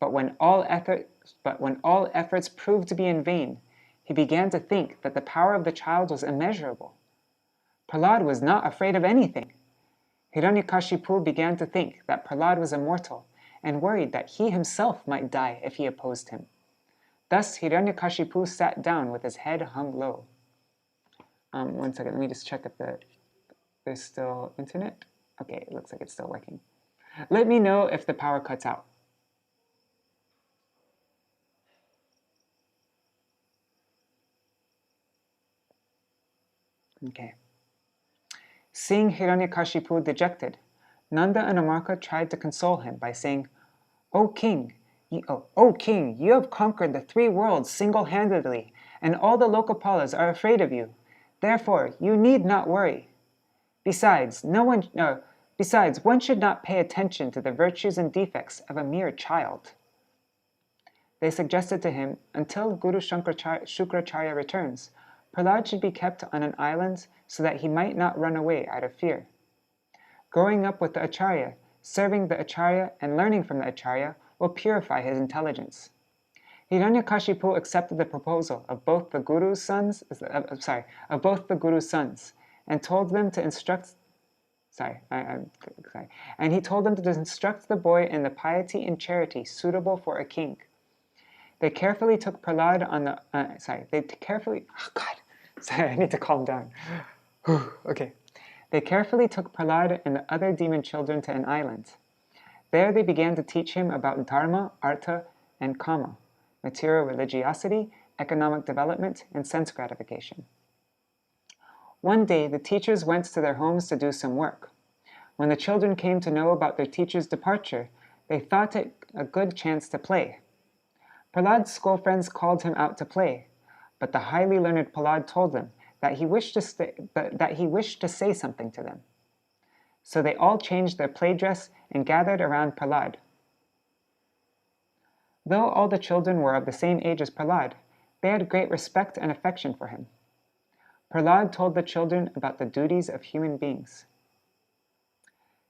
But when all efforts proved to be in vain, he began to think that the power of the child was immeasurable. Prahlad was not afraid of anything. Hiranyakashipu began to think that Prahlad was immortal, and worried that he himself might die if he opposed him. Thus Hiranyakashipu sat down with his head hung low. One second, let me just check if there's still internet. Okay, it looks like it's still working. Let me know if the power cuts out. Okay. Seeing Hiranyakashipu dejected, Nanda and Amarka tried to console him by saying, O king, you have conquered the 3 worlds single-handedly, and all the Lokapalas are afraid of you. Therefore, you need not worry. Besides, one should not pay attention to the virtues and defects of a mere child. They suggested to him, until Guru Shukracharya returns, Prahlad should be kept on an island so that he might not run away out of fear. Growing up with the Acharya, serving the Acharya, and learning from the Acharya will purify his intelligence. Hiranyakashipu accepted the proposal of both the Guru's sons, and told them to instruct. And he told them to instruct the boy in the piety and charity suitable for a king. They carefully took Prahlad on the. I need to calm down. Okay. They carefully took Prahlad and the other demon children to an island. There they began to teach him about dharma, artha, and kama, material religiosity, economic development, and sense gratification. One day, the teachers went to their homes to do some work. When the children came to know about their teacher's departure, they thought it a good chance to play. Prahlad's school friends called him out to play, but the highly learned Prahlad told them that he wished to say something to them. So they all changed their play dress and gathered around Prahlad. Though all the children were of the same age as Prahlad, They had great respect and affection for him. Prahlāda told the children about the duties of human beings.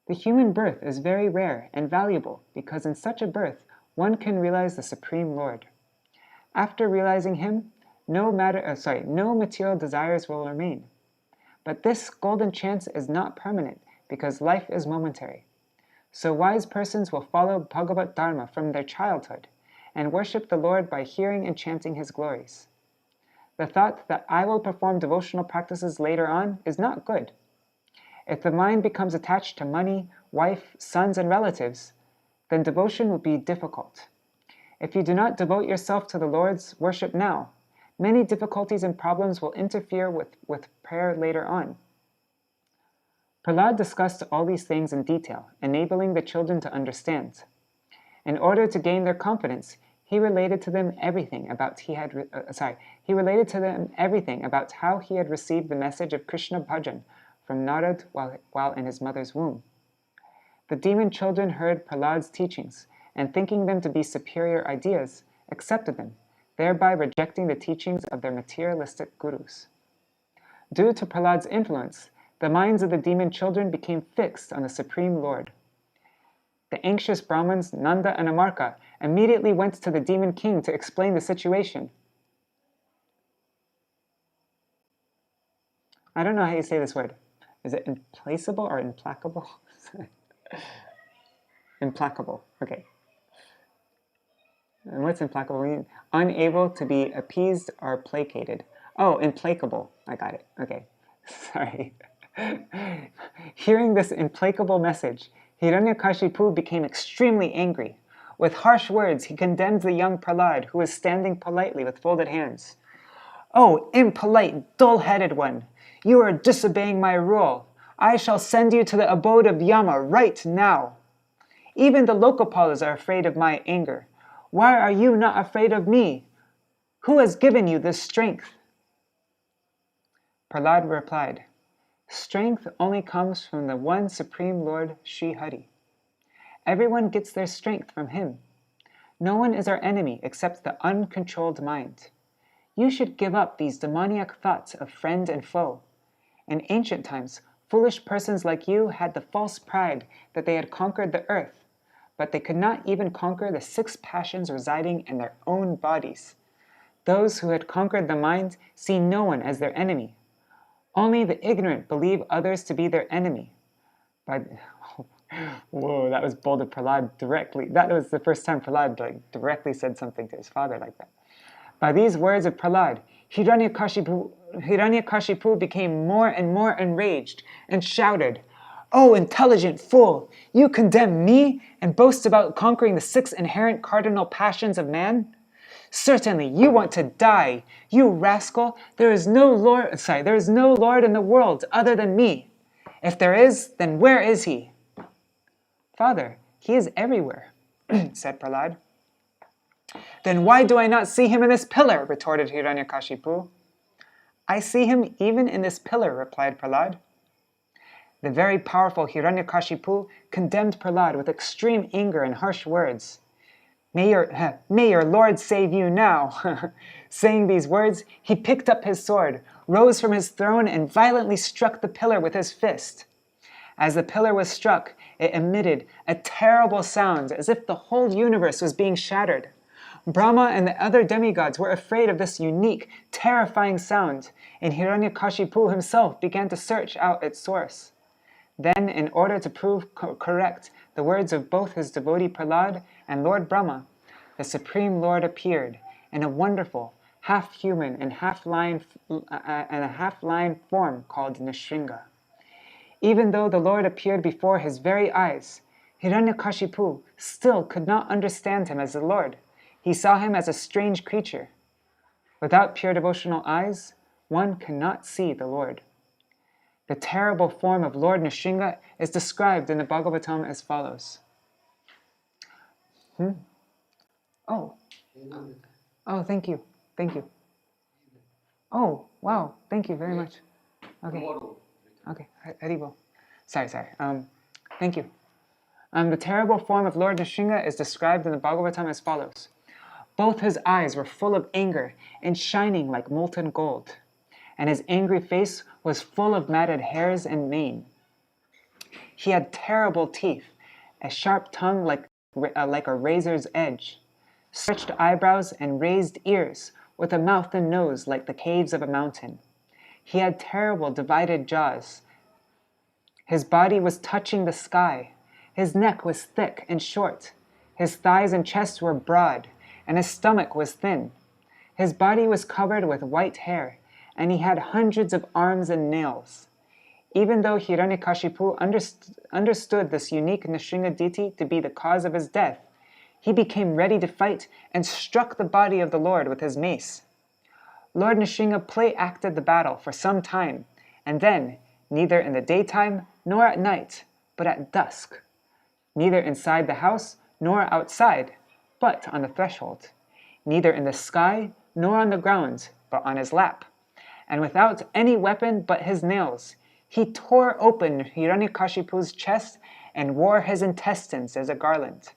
The human birth is very rare and valuable because in such a birth one can realize the Supreme Lord. After realizing him, no material desires will remain. But this golden chance is not permanent because life is momentary. So wise persons will follow Bhagavat Dharma from their childhood and worship the Lord by hearing and chanting his glories. The thought that I will perform devotional practices later on is not good. If the mind becomes attached to money, wife, sons, and relatives, then devotion will be difficult. If you do not devote yourself to the Lord's worship now, many difficulties and problems will interfere with prayer later on. Prahlāda discussed all these things in detail, enabling the children to understand. In order to gain their confidence, he related to them everything about how he had received the message of Krishna bhajan from Narad while in his mother's womb. The demon children heard Prahlāda's teachings, and thinking them to be superior ideas, accepted them, thereby rejecting the teachings of their materialistic gurus. Due to Prahlāda's influence, the minds of the demon children became fixed on the Supreme Lord. The anxious Brahmins, Nanda and Amarka, immediately went to the demon king to explain the situation. I don't know how you say this word. Is it implacable or implacable? Implacable, okay. And what's implacable mean? Unable to be appeased or placated. Oh, implacable. I got it. Okay. Sorry. Hearing this implacable message, Hiranyakashipu became extremely angry. With harsh words, he condemned the young Prahlāda, who was standing politely with folded hands. "Oh, impolite, dull-headed one! You are disobeying my rule. I shall send you to the abode of Yama right now. Even the Lokapalas are afraid of my anger. Why are you not afraid of me? Who has given you this strength?" Prahlāda replied, "Strength only comes from the one Supreme Lord, Sri Hari. Everyone gets their strength from him. No one is our enemy except the uncontrolled mind. You should give up these demoniac thoughts of friend and foe. In ancient times, foolish persons like you had the false pride that they had conquered the earth, but they could not even conquer the 6 passions residing in their own bodies. Those who had conquered the mind see no one as their enemy. Only the ignorant believe others to be their enemy." Whoa, that was bold of Prahlāda directly. That was the first time Prahlāda directly said something to his father like that. By these words of Prahlāda, Hiranyakashipu became more and more enraged and shouted, "Oh, intelligent fool! You condemn me and boast about conquering the 6 inherent cardinal passions of man? Certainly, you want to die, you rascal! There is no Lord in the world other than me. If there is, then where is he?" "Father, he is everywhere," said Prahlāda. "Then why do I not see him in this pillar?" retorted Hiranyakashipu. "I see him even in this pillar," replied Prahlāda. The very powerful Hiranyakashipu condemned Prahlāda with extreme anger and harsh words. May your Lord save you now." Saying these words, he picked up his sword, rose from his throne, and violently struck the pillar with his fist. As the pillar was struck, it emitted a terrible sound, as if the whole universe was being shattered. Brahma and the other demigods were afraid of this unique, terrifying sound, and Hiranyakashipu himself began to search out its source. Then, in order to prove correct the words of both his devotee Prahlāda and Lord Brahma, the Supreme Lord appeared in a wonderful, half-human and half-lion form called Nṛsiṁha. Even though the Lord appeared before his very eyes, Hiranyakashipu still could not understand him as the Lord. He saw him as a strange creature. Without pure devotional eyes, one cannot see the Lord. The terrible form of Lord Nṛsiṁha is described in the Bhagavatam as follows. Oh, thank you. Oh, wow, thank you very much. Okay, Haribol. Sorry. Thank you. The terrible form of Lord Nṛsiṁha is described in the Bhagavatam as follows. Both his eyes were full of anger and shining like molten gold, and his angry face was full of matted hairs and mane. He had terrible teeth, a sharp tongue like a razor's edge, stretched eyebrows and raised ears, with a mouth and nose like the caves of a mountain. He had terrible divided jaws. His body was touching the sky. His neck was thick and short. His thighs and chest were broad, and his stomach was thin. His body was covered with white hair, and he had hundreds of arms and nails. Even though Hiranyakashipu understood this unique Nṛsiṁha deity to be the cause of his death, he became ready to fight and struck the body of the Lord with his mace. Lord Nṛsiṁha play-acted the battle for some time, and then, neither in the daytime nor at night, but at dusk, neither inside the house nor outside, but on the threshold, neither in the sky nor on the ground, but on his lap, and without any weapon but his nails, he tore open Hiranyakashipu's chest and wore his intestines as a garland.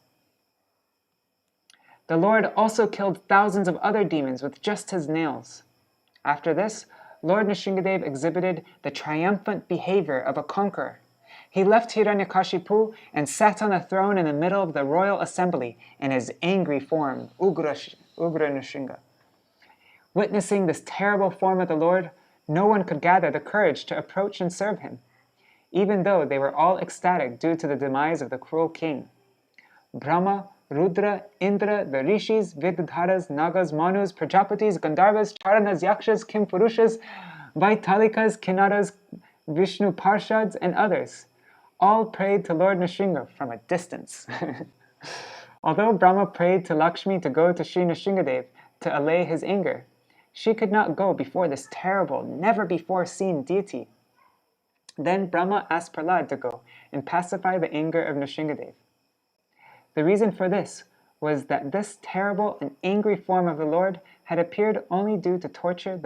The Lord also killed thousands of other demons with just his nails. After this, Lord Nṛsiṁha-deva exhibited the triumphant behavior of a conqueror. He left Hiranyakashipu and sat on a throne in the middle of the royal assembly in his angry form, Ugra Nṛsiṁha. Witnessing this terrible form of the Lord, no one could gather the courage to approach and serve him, even though they were all ecstatic due to the demise of the cruel king. Brahma, Rudra, Indra, the Rishis, Vidyadharas, Nagas, Manus, Prajapatis, Gandharvas, Charanas, Yakshas, Kimpurushas, Vaitalikas, Kinnaras, Vishnu Parshads, and others all prayed to Lord Nṛsiṁha from a distance. Although Brahma prayed to Lakshmi to go to Sri Nṛsiṁha-deva to allay his anger, she could not go before this terrible, never-before-seen deity. Then Brahma asked Prahlad to go and pacify the anger of Nṛsiṁha-deva. The reason for this was that this terrible and angry form of the Lord had appeared only due to torture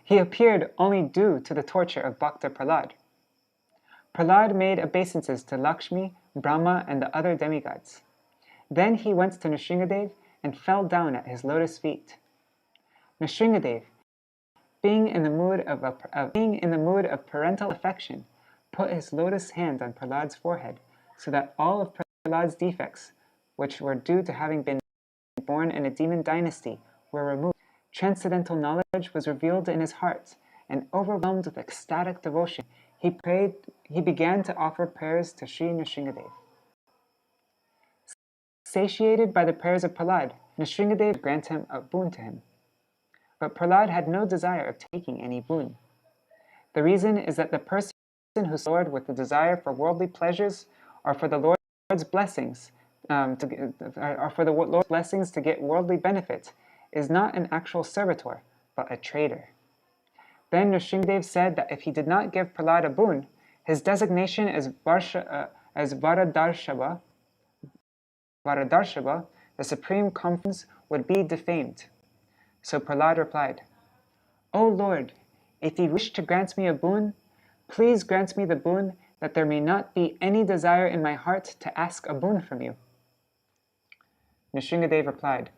he appeared only due to the torture of Bhakta Prahlad. Prahlad made obeisances to Lakshmi, Brahma, and the other demigods. Then he went to Nṛsiṁha-deva and fell down at his lotus feet. Nṛsiṁha-deva, being in the mood of parental affection, put his lotus hand on Prahlad's forehead, so that all of Prahlad's defects, which were due to having been born in a demon dynasty, were removed. Transcendental knowledge was revealed in his heart, and overwhelmed with ecstatic devotion, he began to offer prayers to Sri Nṛsiṁha-deva. Satiated by the prayers of Prahlad, Nṛsiṁha-deva granted him a boon to him. But Prahlad had no desire of taking any boon. The reason is that the person who soared with the desire for worldly pleasures or for the Lord's blessings to get worldly benefit is not an actual servitor, but a traitor. Then Nṛsiṁha-deva said that if he did not give Prahlad a boon, his designation as Varadarshava, the supreme conference, would be defamed. So Prahlad replied, "O Lord, if you wish to grant me a boon, please grant me the boon that there may not be any desire in my heart to ask a boon from you." Nṛsiṁha-deva replied,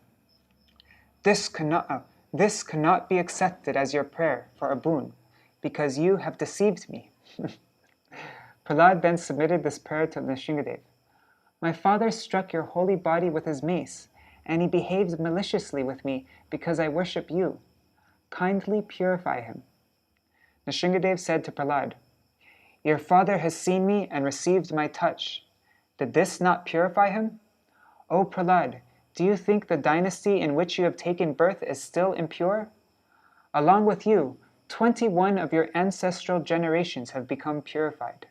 This cannot be accepted as your prayer for a boon, because you have deceived me." Prahlad then submitted this prayer to Nṛsiṁha-deva. "My father struck your holy body with his mace, and he behaved maliciously with me because I worship you. Kindly purify him." Nṛsiṁha-deva said to Prahlad, "Your father has seen me and received my touch. Did this not purify him? O Prahlad, do you think the dynasty in which you have taken birth is still impure? Along with you, 21 of your ancestral generations have become purified.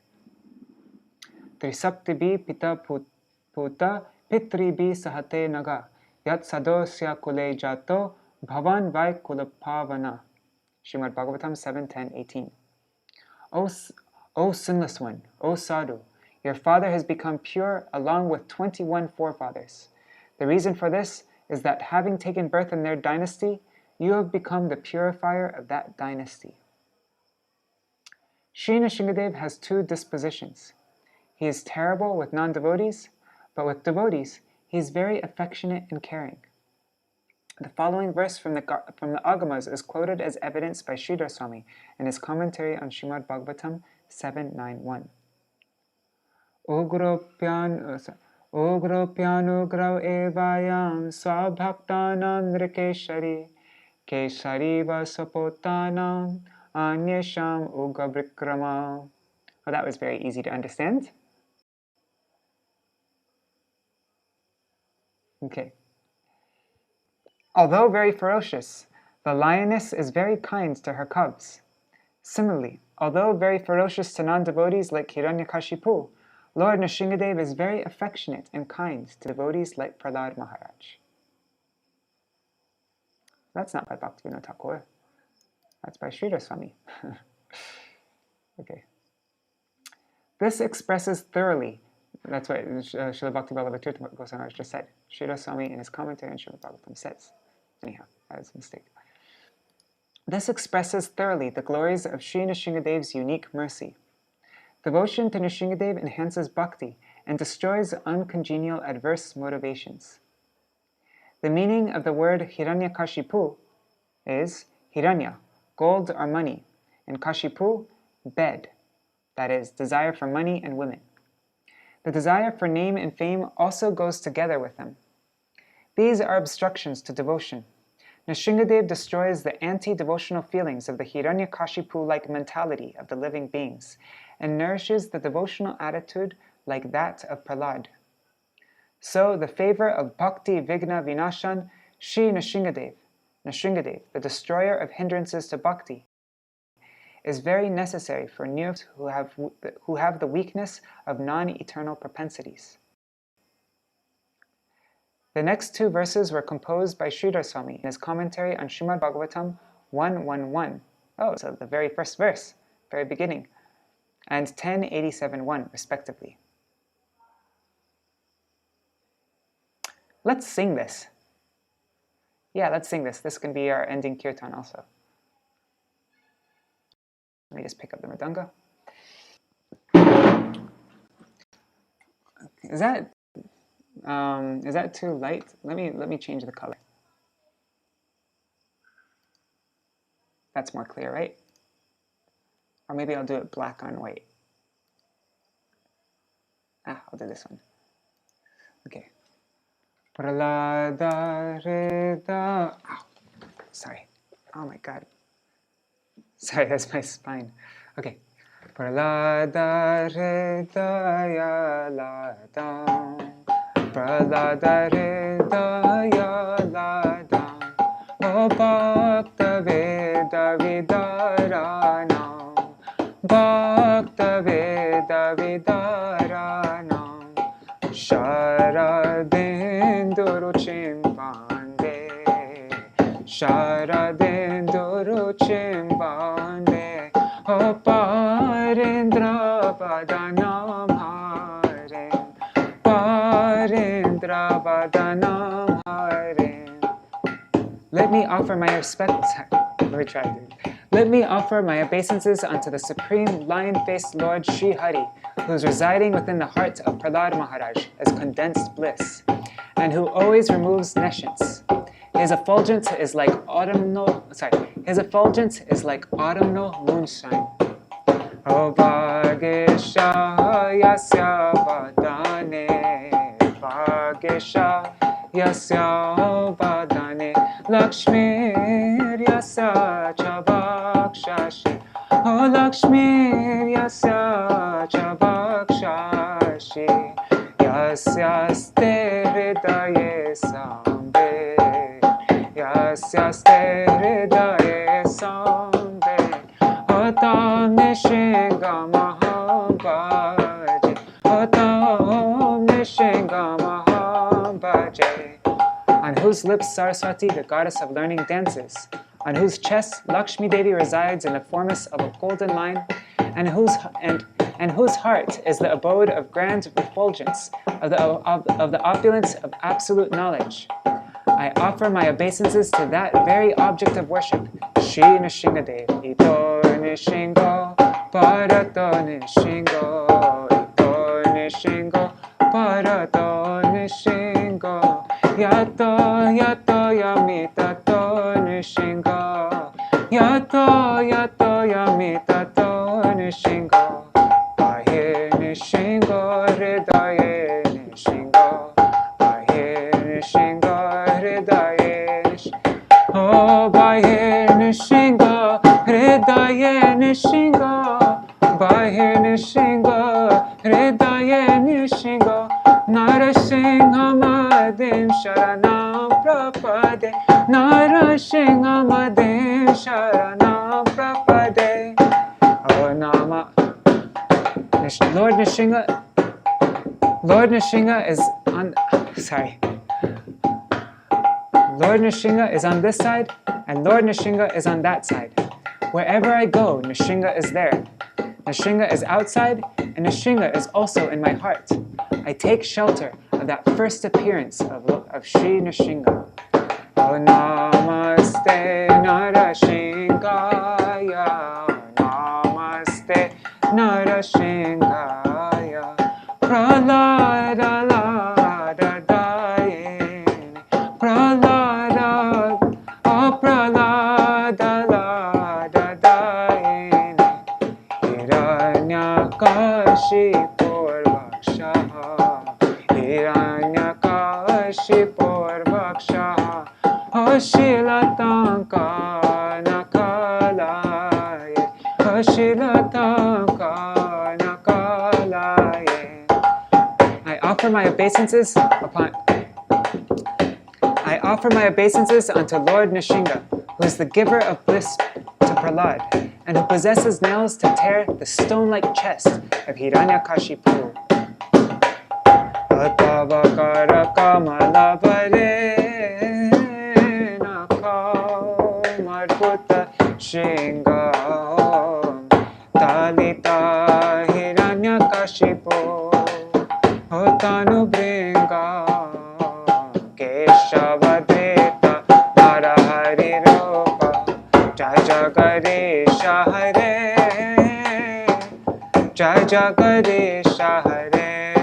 Trisaktibi pita puta pitribi sahate naga yat sadosya kule jato bhavan vai kulapavana. Śrīmad-Bhagavatam 7:10-18. O sinless one, O sadhu, your father has become pure along with 21 forefathers. The reason for this is that having taken birth in their dynasty, you have become the purifier of that dynasty." Sri Nṛsiṁha-deva has two dispositions. He is terrible with non-devotees, but with devotees, He is very affectionate and caring. The following verse from the Agamas is quoted as evidence by Śrīla Swami in his commentary on Śrīmad-Bhāgavatam 791. Ugropyanugrav evayam swabhaktanam nrikeshari keshari vasapotanam anyesham ugabrikrama. Well, that was very easy to understand. Okay. Although very ferocious, the lioness is very kind to her cubs. Similarly, although very ferocious to non-devotees like Hiranyakashipu, Lord Nṛsiṁha-deva is very affectionate and kind to devotees like Prahlāda Maharaj. That's not by Bhaktivinoda Ṭhākura. That's by Śrīla Swami. Okay. This expresses thoroughly, that's what Śrīla Bhakti-vallabha-tirtha just said. Śrīla Swami in his commentary on Śrīmad Bhagavatam says. Anyhow, that was a mistake. This expresses thoroughly the glories of Sri Nṛsiṁha-deva's unique mercy. Devotion to Nṛsiṁha-deva enhances bhakti and destroys uncongenial adverse motivations. The meaning of the word Hiranyakashipu is Hiranya, gold or money, and Kashipu, bed, that is, desire for money and women. The desire for name and fame also goes together with them. These are obstructions to devotion. Nṛsiṁha-deva destroys the anti-devotional feelings of the Hiranyakashipu-like mentality of the living beings and nourishes the devotional attitude like that of Prahlāda. So, the favor of Bhakti Vigna Vinashan, Shri Nṛsiṁha-deva, the destroyer of hindrances to bhakti, is very necessary for neophytes who have the weakness of non-eternal propensities. The next two verses were composed by Śrīla Swami in his commentary on Śrīmad Bhagavatam 111. Oh, so the very first verse, very beginning, and 1087.1 respectively. Let's sing this. Yeah, let's sing this. This can be our ending kirtan also. Let me just pick up the mridanga. Is that too light? Let me change the color. That's more clear, right? Or maybe I'll do it black on white. I'll do this one. Okay. Prahlāda Reda. Sorry. Oh my God. Sorry, that's my spine. Okay. Prahlāda Hridaya Ladam. Prahlāda Hridaya Ladam. O Bhakta Veda Vidaranam. Bhakta Veda Vidaranam. Sharadenduru-chim Bande. Sharadenduru-chim Bande. O Parindra Vadanam Harim. Parindra Vadanam Harim. Let me offer my respects. Let me try to. Let me offer my obeisances unto the Supreme Lion-Faced Lord Sri Hari, who is residing within the heart of Prahlāda Maharaj as condensed bliss, and who always removes nescience. His effulgence is like autumnal moonshine. O Bhagesha Yasya Vadane, Bhagesha Yasya Vadane, Lakshmi Yasya Chabhakshashi, O Lakshmi Yasya Chabhakshashi, Yasyaste Hridaye Sambe, Yasyaste Hridaye Sambe, Atam Nṛsiṁha-bhāva-taraṅga, Atam Nṛsiṁha-bhāva-taraṅga, on whose lips Saraswati, the goddess of learning, dances, on whose chest Lakshmi Devi resides in the formless of a golden line, and whose heart is the abode of grand refulgence, of the opulence of absolute knowledge. I offer my obeisances to that very object of worship, Sri Nṛsiṁha-deva. Ito Nṛsiṁha, Parato Nṛsiṁha, Ito Nṛsiṁha, Parato Nṛsiṁha. yato yato yamitato Nṛsiṁha, yato yato yamitato Nṛsiṁha, bahe Nṛsiṁha hridaye Nṛsiṁha, bahe Nṛsiṁha hridaye oh bahe Nṛsiṁha hridaye Nṛsiṁha, bahe Nṛsiṁha hridaye Nṛsiṁha, Nṛsiṁha-madem sharanam prapade, Nṛsiṁha-madem sharanam prapade. Oh Nama, Lord Nṛsiṁha is on, Lord Nṛsiṁha is on this side, and Lord Nṛsiṁha is on that side. Wherever I go, Nṛsiṁha is there. Nṛsiṁha is outside, and Nṛsiṁha is also in my heart. I take shelter of that first appearance of Sri Nṛsiṁha. Oh Namaste Nṛsiṁhaya, Namaste Nṛsiṁhaya, Prahlada Ladadayeni, Prahlada, oh Prahlada Ladadayeni, Hiranyakashipur Vakshaha, Hiranyakashipur Vakshaha, oh Śrīla Nakalaye, oh Śrīla Nakalaye. I offer my obeisances unto Lord Nṛsiṁha, who is the giver of bliss to Prahlad, and who possesses nails to tear the stone-like chest of Hiranyakashipu. Atavakara kamalavare nakamarputa shringa talita Hiranyakashipu Tanubringa Keshavadeta Narahari Rupa Jai Jagarisha Hare, Jai Jagarisha Hare,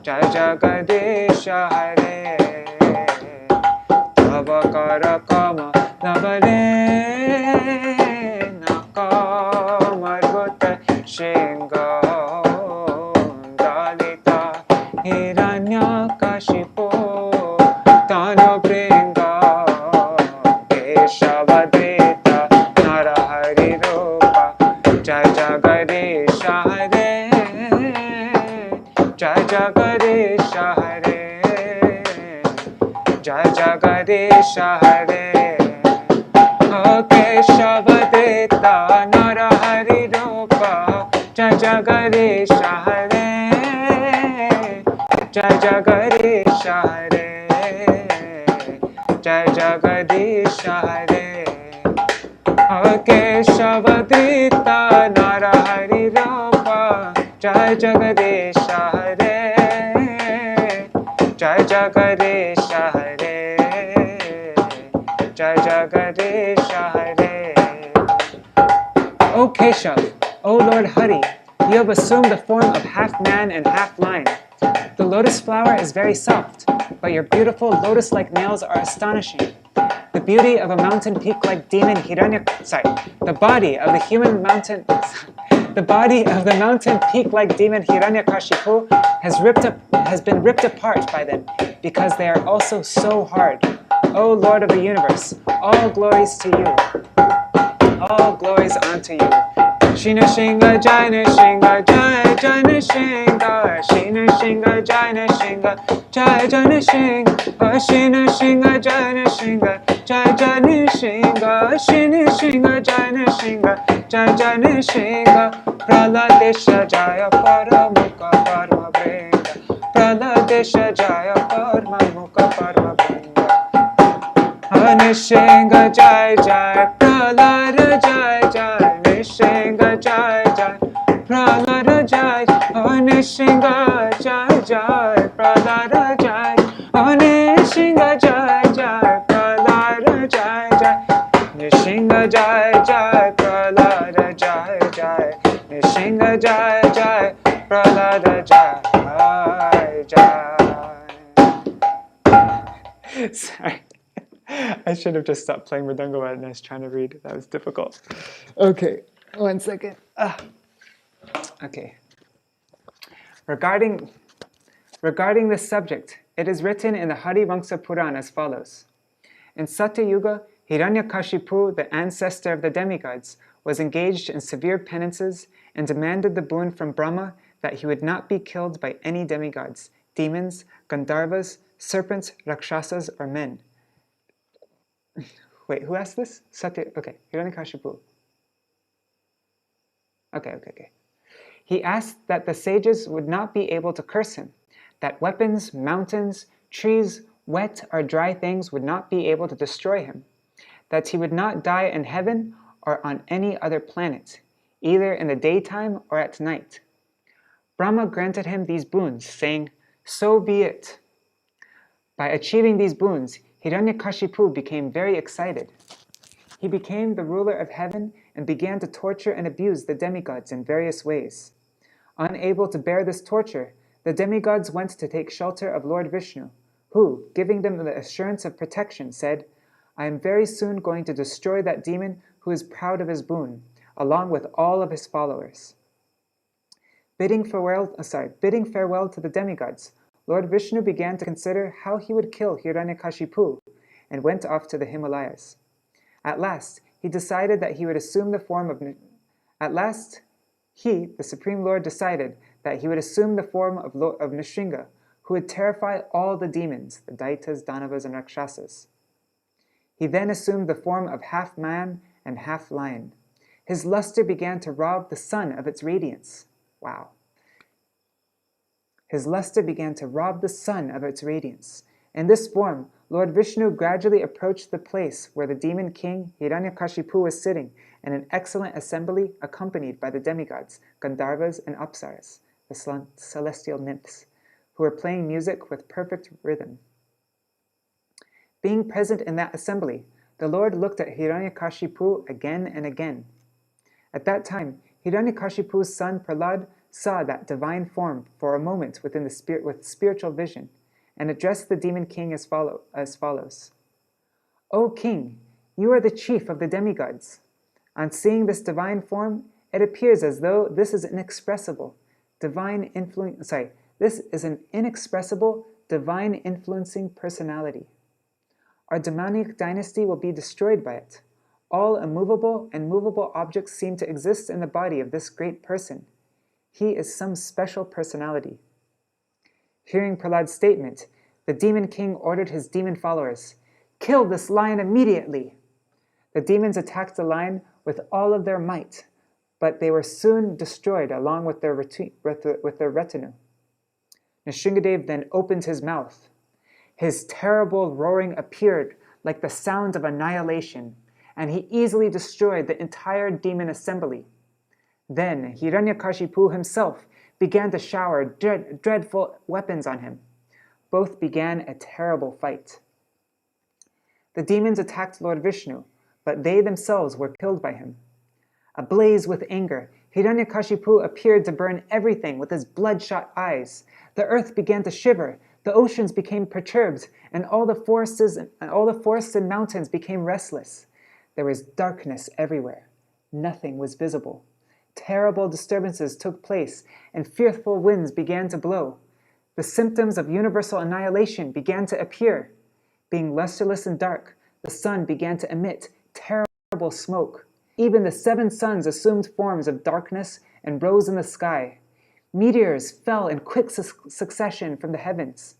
Jai Jagarisha Hare. Tavakara kama lavare nakamarputa shringa Hiranyakashipu Tanubringa Keshavadeta Narahari Rupa Jai Jagarisha Hare, Jai Jagarisha Hare, Jai Jagarisha Hare. Oh Keshavadeta Narahari Rupa Jai Jagarisha Hare, Jai Jagarisha Hare, Jai Jagarisha Hare. Oh Keshavadeta Narahari Rupa Jai Jagarisha Hare, Jai Jagarisha Hare, Jai Jagarisha Hare. O Keshav, O Lord Hari, you have assumed the form of half man and half lion. The lotus flower is very soft, but your beautiful lotus-like nails are astonishing. The beauty of a mountain peak like demon the body of the mountain peak like demon Hiranyakashipu has been ripped apart by them, because they are also so hard. O Lord of the universe, all glories to you. All glories unto you. Shri Nṛsiṁha Jai Nṛsiṁha Jai Jai Nṛsiṁha, Shri Nṛsiṁha Jai Nṛsiṁha Jai Jai Nṛsiṁha, Shri Nṛsiṁha Jai Nṛsiṁha Jai Jai Nṛsiṁha, Shri Nṛsiṁha Jai Nṛsiṁha Jai Jai Nṛsiṁha. Praladesha Jaya Paramukha Parma Vrinda, Praladesha Jaya Paramukha Parma Vrinda. Nṛsiṁha Jai Jai, Prahlada Jai Jai, Nṛsiṁha Jai Jai, Prahlada Jai, Nṛsiṁha Jai Jai, Prahlada Jai, Nṛsiṁha Jai Jai, Prahlada Jai Jai, Nṛsiṁha Jai Jai, Prahlada Jai Jai, Nṛsiṁha Jai Jai, Prahlada Jai Jai. Sorry. I should have just stopped playing Mridanga when I was trying to read. That was difficult. Okay, 1 second. Okay. Regarding this subject, it is written in the Harivamsa Puran as follows. In Satyuga, Hiranyakashipu, the ancestor of the demigods, was engaged in severe penances and demanded the boon from Brahma that he would not be killed by any demigods, demons, Gandharvas, serpents, Rakshasas, or men. Wait, who asked this? Okay, Hiranyakashipu. Okay. He asked that the sages would not be able to curse him, that weapons, mountains, trees, wet or dry things would not be able to destroy him, that he would not die in heaven or on any other planet, either in the daytime or at night. Brahma granted him these boons, saying, "So be it." By achieving these boons, Hiranyakashipu became very excited. He became the ruler of heaven and began to torture and abuse the demigods in various ways. Unable to bear this torture, the demigods went to take shelter of Lord Vishnu, who, giving them the assurance of protection, said, "I am very soon going to destroy that demon who is proud of his boon, along with all of his followers." Bidding farewell to the demigods, Lord Vishnu began to consider how he would kill Hiranyakashipu and went off to the Himalayas. At last, he decided that he would assume the form of... the Supreme Lord, decided that he would assume the form of Nṛsiṁha, who would terrify all the demons, the Daitas, Danavas, and Rakshasas. He then assumed the form of half man and half lion. His luster began to rob the sun of its radiance. Wow. His luster began to rob the sun of its radiance. In this form, Lord Vishnu gradually approached the place where the demon king Hiranyakashipu was sitting in an excellent assembly accompanied by the demigods, Gandharvas and Apsaras, the celestial nymphs, who were playing music with perfect rhythm. Being present in that assembly, the Lord looked at Hiranyakashipu again and again. At that time, Hiranyakashipu's son Prahlad saw that divine form for a moment with spiritual vision, and addressed the demon king as follows. "O king, you are the chief of the demigods. On seeing this divine form, it appears as though this is an inexpressible, divine influencing personality. Our demonic dynasty will be destroyed by it. All immovable and movable objects seem to exist in the body of this great person. He is some special personality." Hearing Prahlad's statement, the demon king ordered his demon followers, "Kill this lion immediately!" The demons attacked the lion with all of their might, but they were soon destroyed along with their retinue. Nṛsiṁha-deva then opened his mouth. His terrible roaring appeared like the sound of annihilation, and he easily destroyed the entire demon assembly. Then Hiranyakashipu himself began to shower dreadful weapons on him. Both began a terrible fight. The demons attacked Lord Vishnu, but they themselves were killed by him. Ablaze with anger, Hiranyakashipu appeared to burn everything with his bloodshot eyes. The earth began to shiver, the oceans became perturbed, and all the forests and mountains became restless. There was darkness everywhere. Nothing was visible. Terrible disturbances took place, and fearful winds began to blow. The symptoms of universal annihilation began to appear. Being lusterless and dark, the sun began to emit terrible smoke. Even the 7 suns assumed forms of darkness and rose in the sky. Meteors fell in quick succession from the heavens.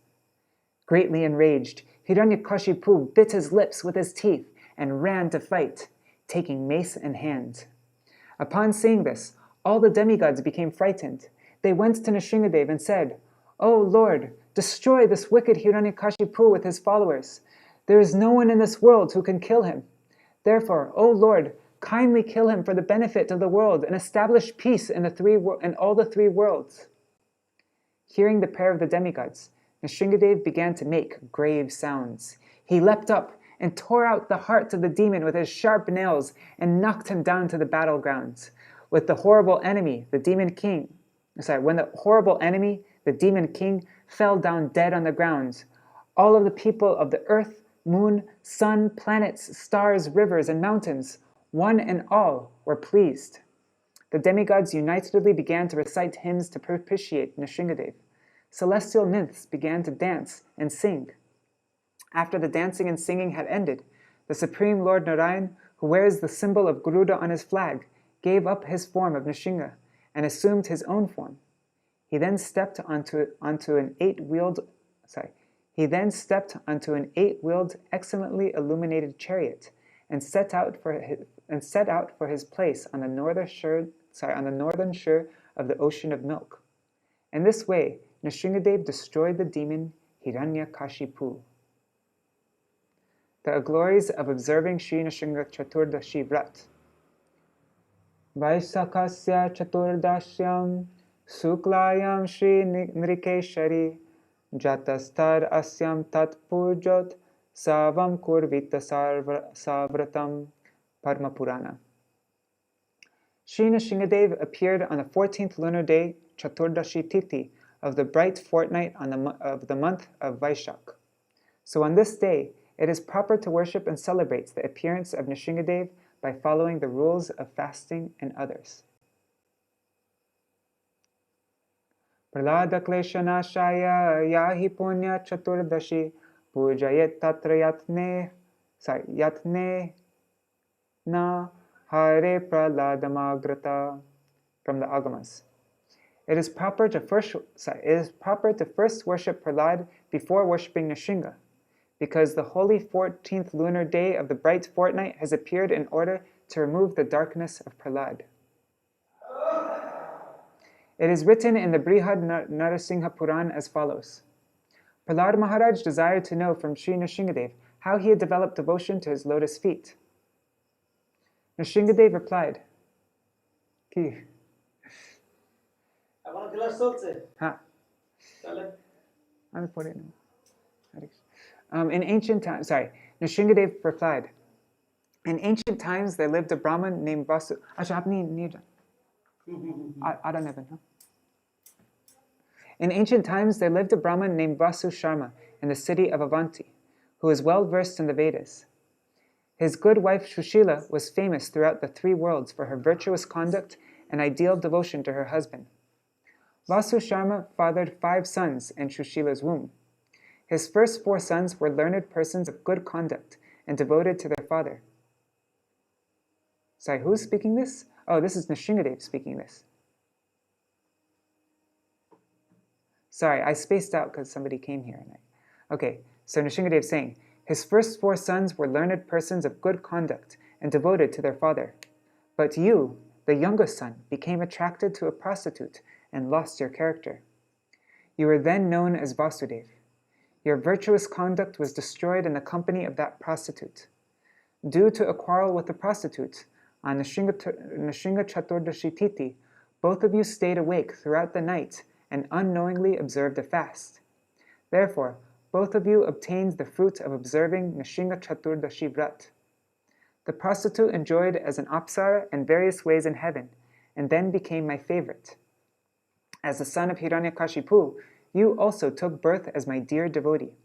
Greatly enraged, Hiranyakashipu bit his lips with his teeth and ran to fight, taking mace in hand. Upon seeing this, all the demigods became frightened. They went to Nṛsiṁha-deva and said, "O Lord, destroy this wicked Hiranyakashipu with his followers. There is no one in this world who can kill him. Therefore, O Lord, kindly kill him for the benefit of the world and establish peace in all the 3 worlds." Hearing the prayer of the demigods, Nṛsiṁha-deva began to make grave sounds. He leapt up and tore out the heart of the demon with his sharp nails and knocked him down to the battlegrounds. When the horrible enemy, the demon king, fell down dead on the ground, All of the people of the earth, moon, sun, planets, stars, rivers, and mountains, one and all, were pleased. The demigods unitedly began to recite hymns to propitiate Nṛsiṁha-deva. Celestial nymphs began to dance and sing. After the dancing and singing had ended, the Supreme Lord Narayan, who wears the symbol of Garuda on his flag, gave up his form of Nṛsiṁha and assumed his own form. He then stepped onto an eight-wheeled, excellently illuminated chariot and set out for his place on the northern shore of the ocean of milk. In this way, Nṛsiṁha-deva destroyed the demon Hiranyakashipu. The glories of observing Śrī Nṛsiṁha-Chaturdashi Vrat. Vaisakasya Chaturdashyam Suklayam Shri Nrikeshari Jatastar Asyam Tat Pujot Savam Kurvita Savratam Padma Purana. Śrī Nṛsiṁha-deva appeared on the 14th lunar day, Chaturdashi Tithi, of the bright fortnight of the month of Vaishak. So on this day, it is proper to worship and celebrate the appearance of Nṛsiṁha-deva by following the rules of fasting and others. Pralada klesha nashaya yahi punya chaturdashi pujayet tatra yatne na hare praladamagrata. From the Agamas. It is proper to first worship Prahlad before worshipping Nṛsiṁha, because the holy 14th lunar day of the bright fortnight has appeared in order to remove the darkness of Prahlad. It is written in the Brihad Narasimha Puran as follows. Prahlad Maharaj desired to know from Śrī Nṛsiṁha-deva how he had developed devotion to his lotus feet. Nṛsiṁha-deva replied, Ki? In ancient times, Nṛsiṁha-deva replied, in ancient times there lived a Brahmin named Vasu. In ancient times there lived a Brahmin named Vasu Sharma in the city of Avanti, who was well versed in the Vedas. His good wife Śrīla was famous throughout the three worlds for her virtuous conduct and ideal devotion to her husband. Vasu Sharma fathered 5 sons in Śrīla's womb. His first 4 sons were learned persons of good conduct and devoted to their father. Sorry, who's speaking this? Oh, this is Nṛsiṁha-deva speaking this. Sorry, I spaced out because somebody came here. Okay, so Nṛsiṁha-deva is saying, his first 4 sons were learned persons of good conduct and devoted to their father. But you, the youngest son, became attracted to a prostitute and lost your character. You were then known as Vasudeva. Your virtuous conduct was destroyed in the company of that prostitute. Due to a quarrel with the prostitute, on Nṛsiṁha Chaturdashi Tithi, both of you stayed awake throughout the night and unknowingly observed a fast. Therefore, both of you obtained the fruit of observing Nṛsiṁha Chaturdashi Vrat. The prostitute enjoyed as an apsara in various ways in heaven, and then became my favorite. As the son of Hiranyakashipu, you also took birth as my dear devotee.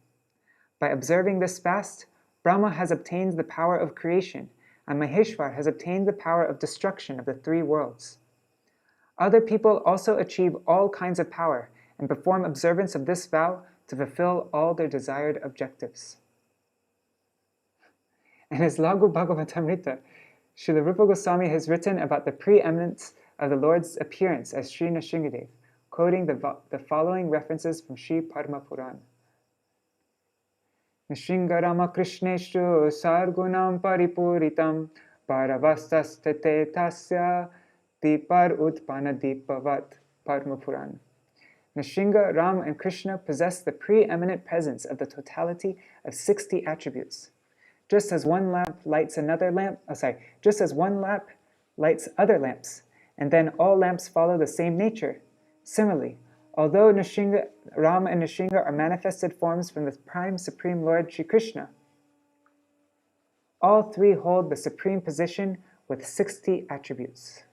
By observing this fast, Brahma has obtained the power of creation, and Maheshwar has obtained the power of destruction of the 3 worlds. Other people also achieve all kinds of power and perform observance of this vow to fulfill all their desired objectives. In his Laghu Bhagavatamrita, Srila Rupa Goswami has written about the preeminence of the Lord's appearance as Śrī Nṛsiṁha-deva, quoting the following references from Sri Padma Puran. Nṛsiṁha Rama Krishneshtu Sargunam Paripuritam Paravastastete Tasya Dipar Utpana Dipavat. Padma Puran. Nṛsiṁha, Ram, and Krishna possess the preeminent presence of the totality of 60 attributes. Just as one lamp lights other lamps, and then all lamps follow the same nature. Similarly, although Ram and Nṛsiṁha are manifested forms from the Prime Supreme Lord Shri Krishna, all 3 hold the supreme position with 60 attributes.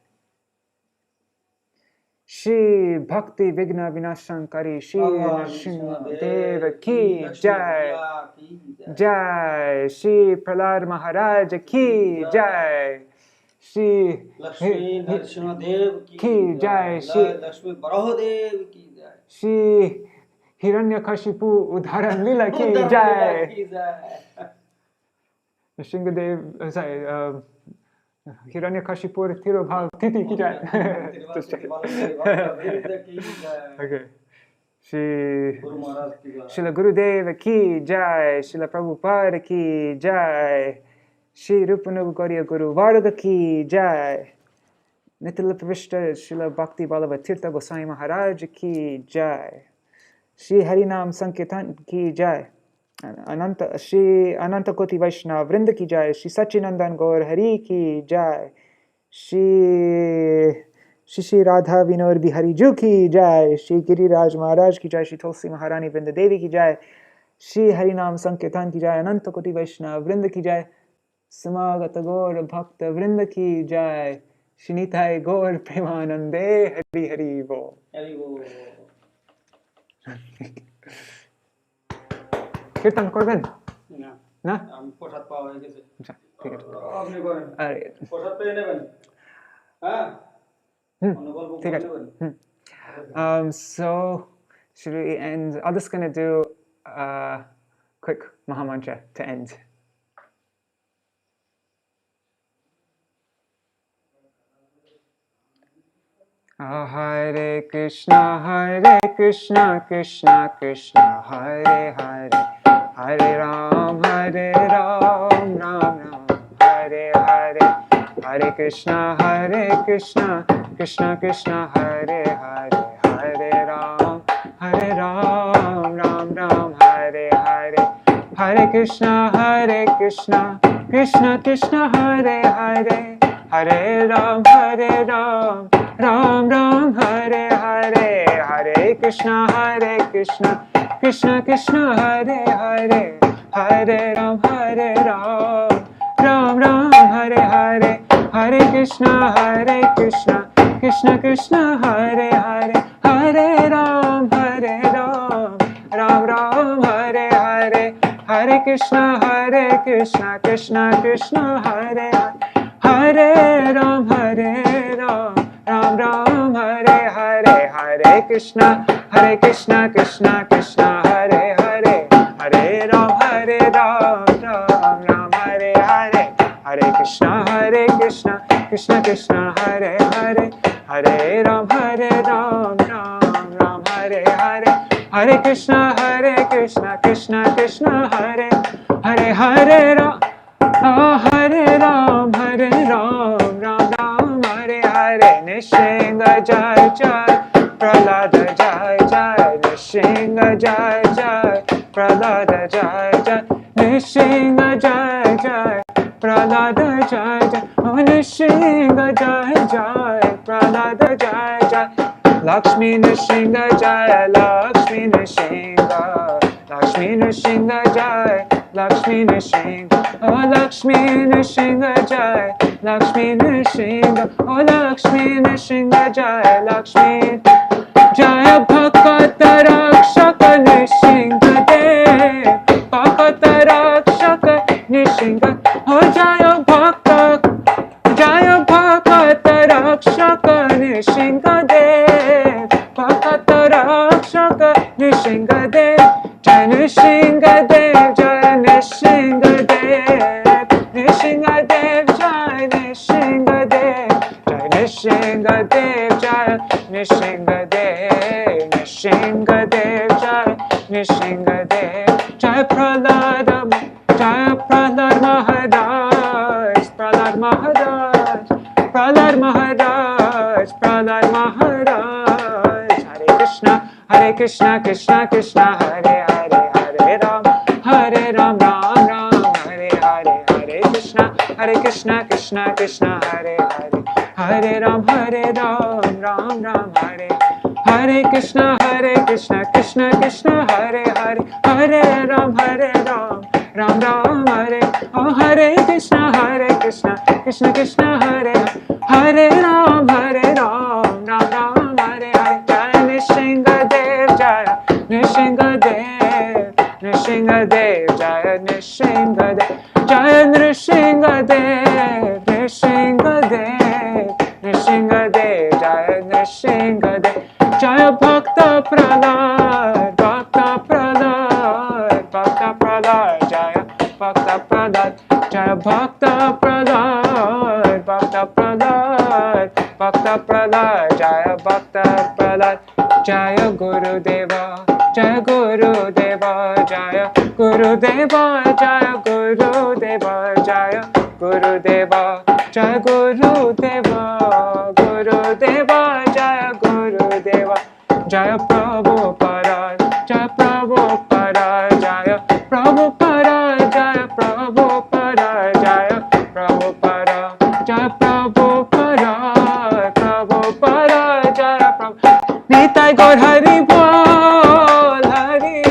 Shri Bhakti Vigna Vinashankari Shri Nṛsiṁha-deva ki jai. Jai Shri Prahlad Maharaj ki jai. Shri Nṛsiṁha-deva ki jai. Lakshmi Barahadev ki jai. Shri Hiranyakashipu Udharan Lila ki jai. Nṛsiṁha-deva, sorry, Hiranyakashipur Tirobhav Titi ki jai. Just checking. Okay. Srila Gurudeva ki jai. Srila Prabhupada ki jai. Shri Rupanuga Guru Varga ki jai. Nitilapavishta Srila Bhaktivinoda Goswami Maharaj ki jai. Shri Harinam Sankirtan ki jai. Shri Ananta Koti Vaishnava Vrinda ki jai. Shri Sachinandan Gaur Hari ki jai. Shri Radha Vinod Bihari Ju ki jai. Shri Giriraj Maharaj ki jai. Shri Tulsi Maharani Vrinda Devi ki jai. Shri Harinam Sankirtan ki jai. Ananta Koti Vaishnava Vrinda ki jai. Samagata Gaur Bhakta Vrinda ki jai. Shri Nitai Gaur Premanande Hari Hari Bo. Hari Bo. কীর্তন করবেন না না আমি প্রসাদ পাওয়া হয়ে গেছে আচ্ছা ঠিক আছে আপনি করেন আরে প্রসাদ পেয়ে নেবেন হ্যাঁ অনুবল বুক ঠিক আছে নেবেন so should we end? I'm just gonna do a quick Mahamantra to end. Hare Krishna Krishna Krishna Hare Hare Hare Ram Ram Ram Hare Hare Hare Krishna Krishna Krishna Hare Hare Hare Ram Ram Ram Hare Hare Hare Krishna Krishna Krishna Hare Hare Hare Ram Ram Ram Hare Hare Hare Krishna Krishna Krishna Hare Hare Hare Ram Ram Ram Hare Hare Hare Krishna Krishna Krishna Hare Hare Hare Ram Ram Ram Hare Hare Hare Krishna Krishna Krishna Hare Hare Ram Ram Ram Hare Hare Hare Krishna Krishna Krishna Hare Hare Hare Ram Ram Ram Hare Hare Hare Krishna Krishna Krishna Hare Hare Hare Ram Ram Ram Hare Hare Hare Krishna Krishna Krishna Hare Hare Hare Ram Ram Ram Hare Hare Nṛsiṁha Jai Jai Prahlada Jai Jai Nṛsiṁha Jai Jai Prahlada Jai Jai Nṛsiṁha Jai Jai Prahlada Jai Jai Nṛsiṁha Jai Jai Prahlada Jai Jai Lakshmi Nṛsiṁha Jai Lakshmi Nṛsiṁha Lakshmi Nṛsiṁha Jai Lakshmi Nṛsiṁha Oh Lakshmi Nṛsiṁha Jai Lakshmi Nṛsiṁha Oh Lakshmi Nṛsiṁha Jai Lakshmi Jaya Bhakata Rakshaka Nṛsiṁha-deva Bhakata Rakshaka Nṛsiṁha Oh Jaya Bhakata Rakshaka Nṛsiṁha-deva Bhakata Rakshaka Nṛsiṁha-deva Jai Nṛsiṁha-deva Jai Nṛsiṁha-deva Nṛsiṁha-deva Jai Nṛsiṁha-deva Jai Nṛsiṁha-deva Jai Nṛsiṁha-deva Nṛsiṁha-deva Jai Nṛsiṁha-deva Jai Prahlad Maharaj Prahlad Maharaj Prahlad Maharaj Prahlad Maharaj Hare Krishna Krishna Krishna Hare Hare Hare Ram Ram Ram Hare Hare Hare Krishna Krishna Krishna Hare Hare Hare Ram Ram Ram Hare Hare Krishna Krishna Krishna Hare Hare Hare Ram Ram Ram Hare Oh Hare Krishna Krishna Krishna Hare Hare Ram Ram Ram Hare Bhakta Prahlad, Bhakta Prahlad, Jaya Bhakta Prahlad, Jaya Guru Deva, Jaya Guru Deva, Jaya Guru Deva, Jaya Guru Deva, Jaya Guru Deva, Jaya Guru Deva, Guru Deva, Jaya Guru Deva, Jaya Prabhupada, Jaya Prabhupada, Jaya Prabhupada, Jaya Prabhupada, Jaya Prabhupada, Jaya Prabhupada, Prabhupada, Jaya Prabhupada. Nitai Gaur Hari Bol, Hari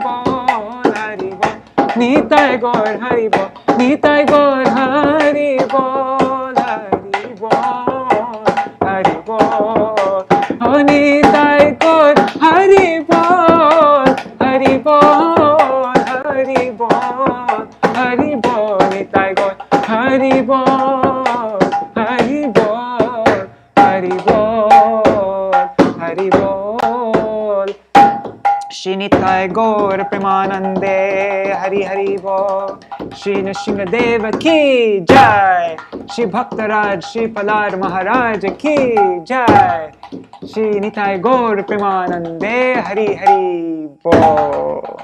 Bol, Hari Bol. Nitai Gaur Hari Bol, Nitai Gaur Hari Bol, Hari Bol, Hari Bol. Oh Nitai Gaur Hari Bol, Hari Bol, Hari Bol, Hari Bol. Nitai Gaur Hari Bol, Hari Bol, Hari Bol, Hari Bol. Shri Nitai Gaur Premanande, Hari Hari Bol. Shri Nṛsiṁha-deva ki jai. Shri Bhaktaraj Shri Palad Maharaj ki jai. Shri Nitai Gaur Premanande, Hari Hari Bol.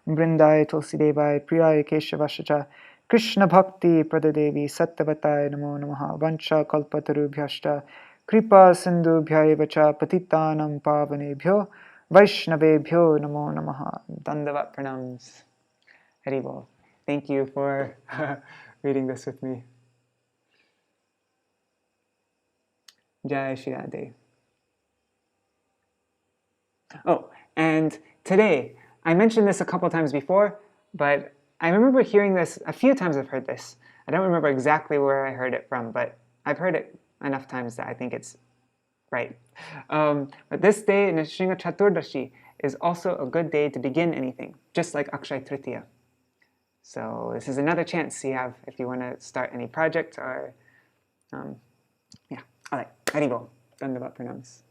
Vrindai Tulsi Devai Priyai Keshavashacha Krishna Bhakti Pradadevi Sattvatai Namo Namaha Vancha Kalpatarubhyashta Kripa Sindhubhya Vacha Patitanam Pavanebhyo Vaishnavebhyo Namo Namaha. Dandavat pranams. Hari Bol. Thank you for reading this with me. Jai Shri Radhe. Oh, and today, I mentioned this a couple times before, but I remember hearing this, a few times I've heard this. I don't remember exactly where I heard it from, but I've heard it enough times that I think it's right. But this day, Nṛsiṁha Chaturdashi, is also a good day to begin anything, just like Akshay Tritiya. So this is another chance you have if you want to start any project or, yeah. All right, Hari Bol. Dandavat pranams.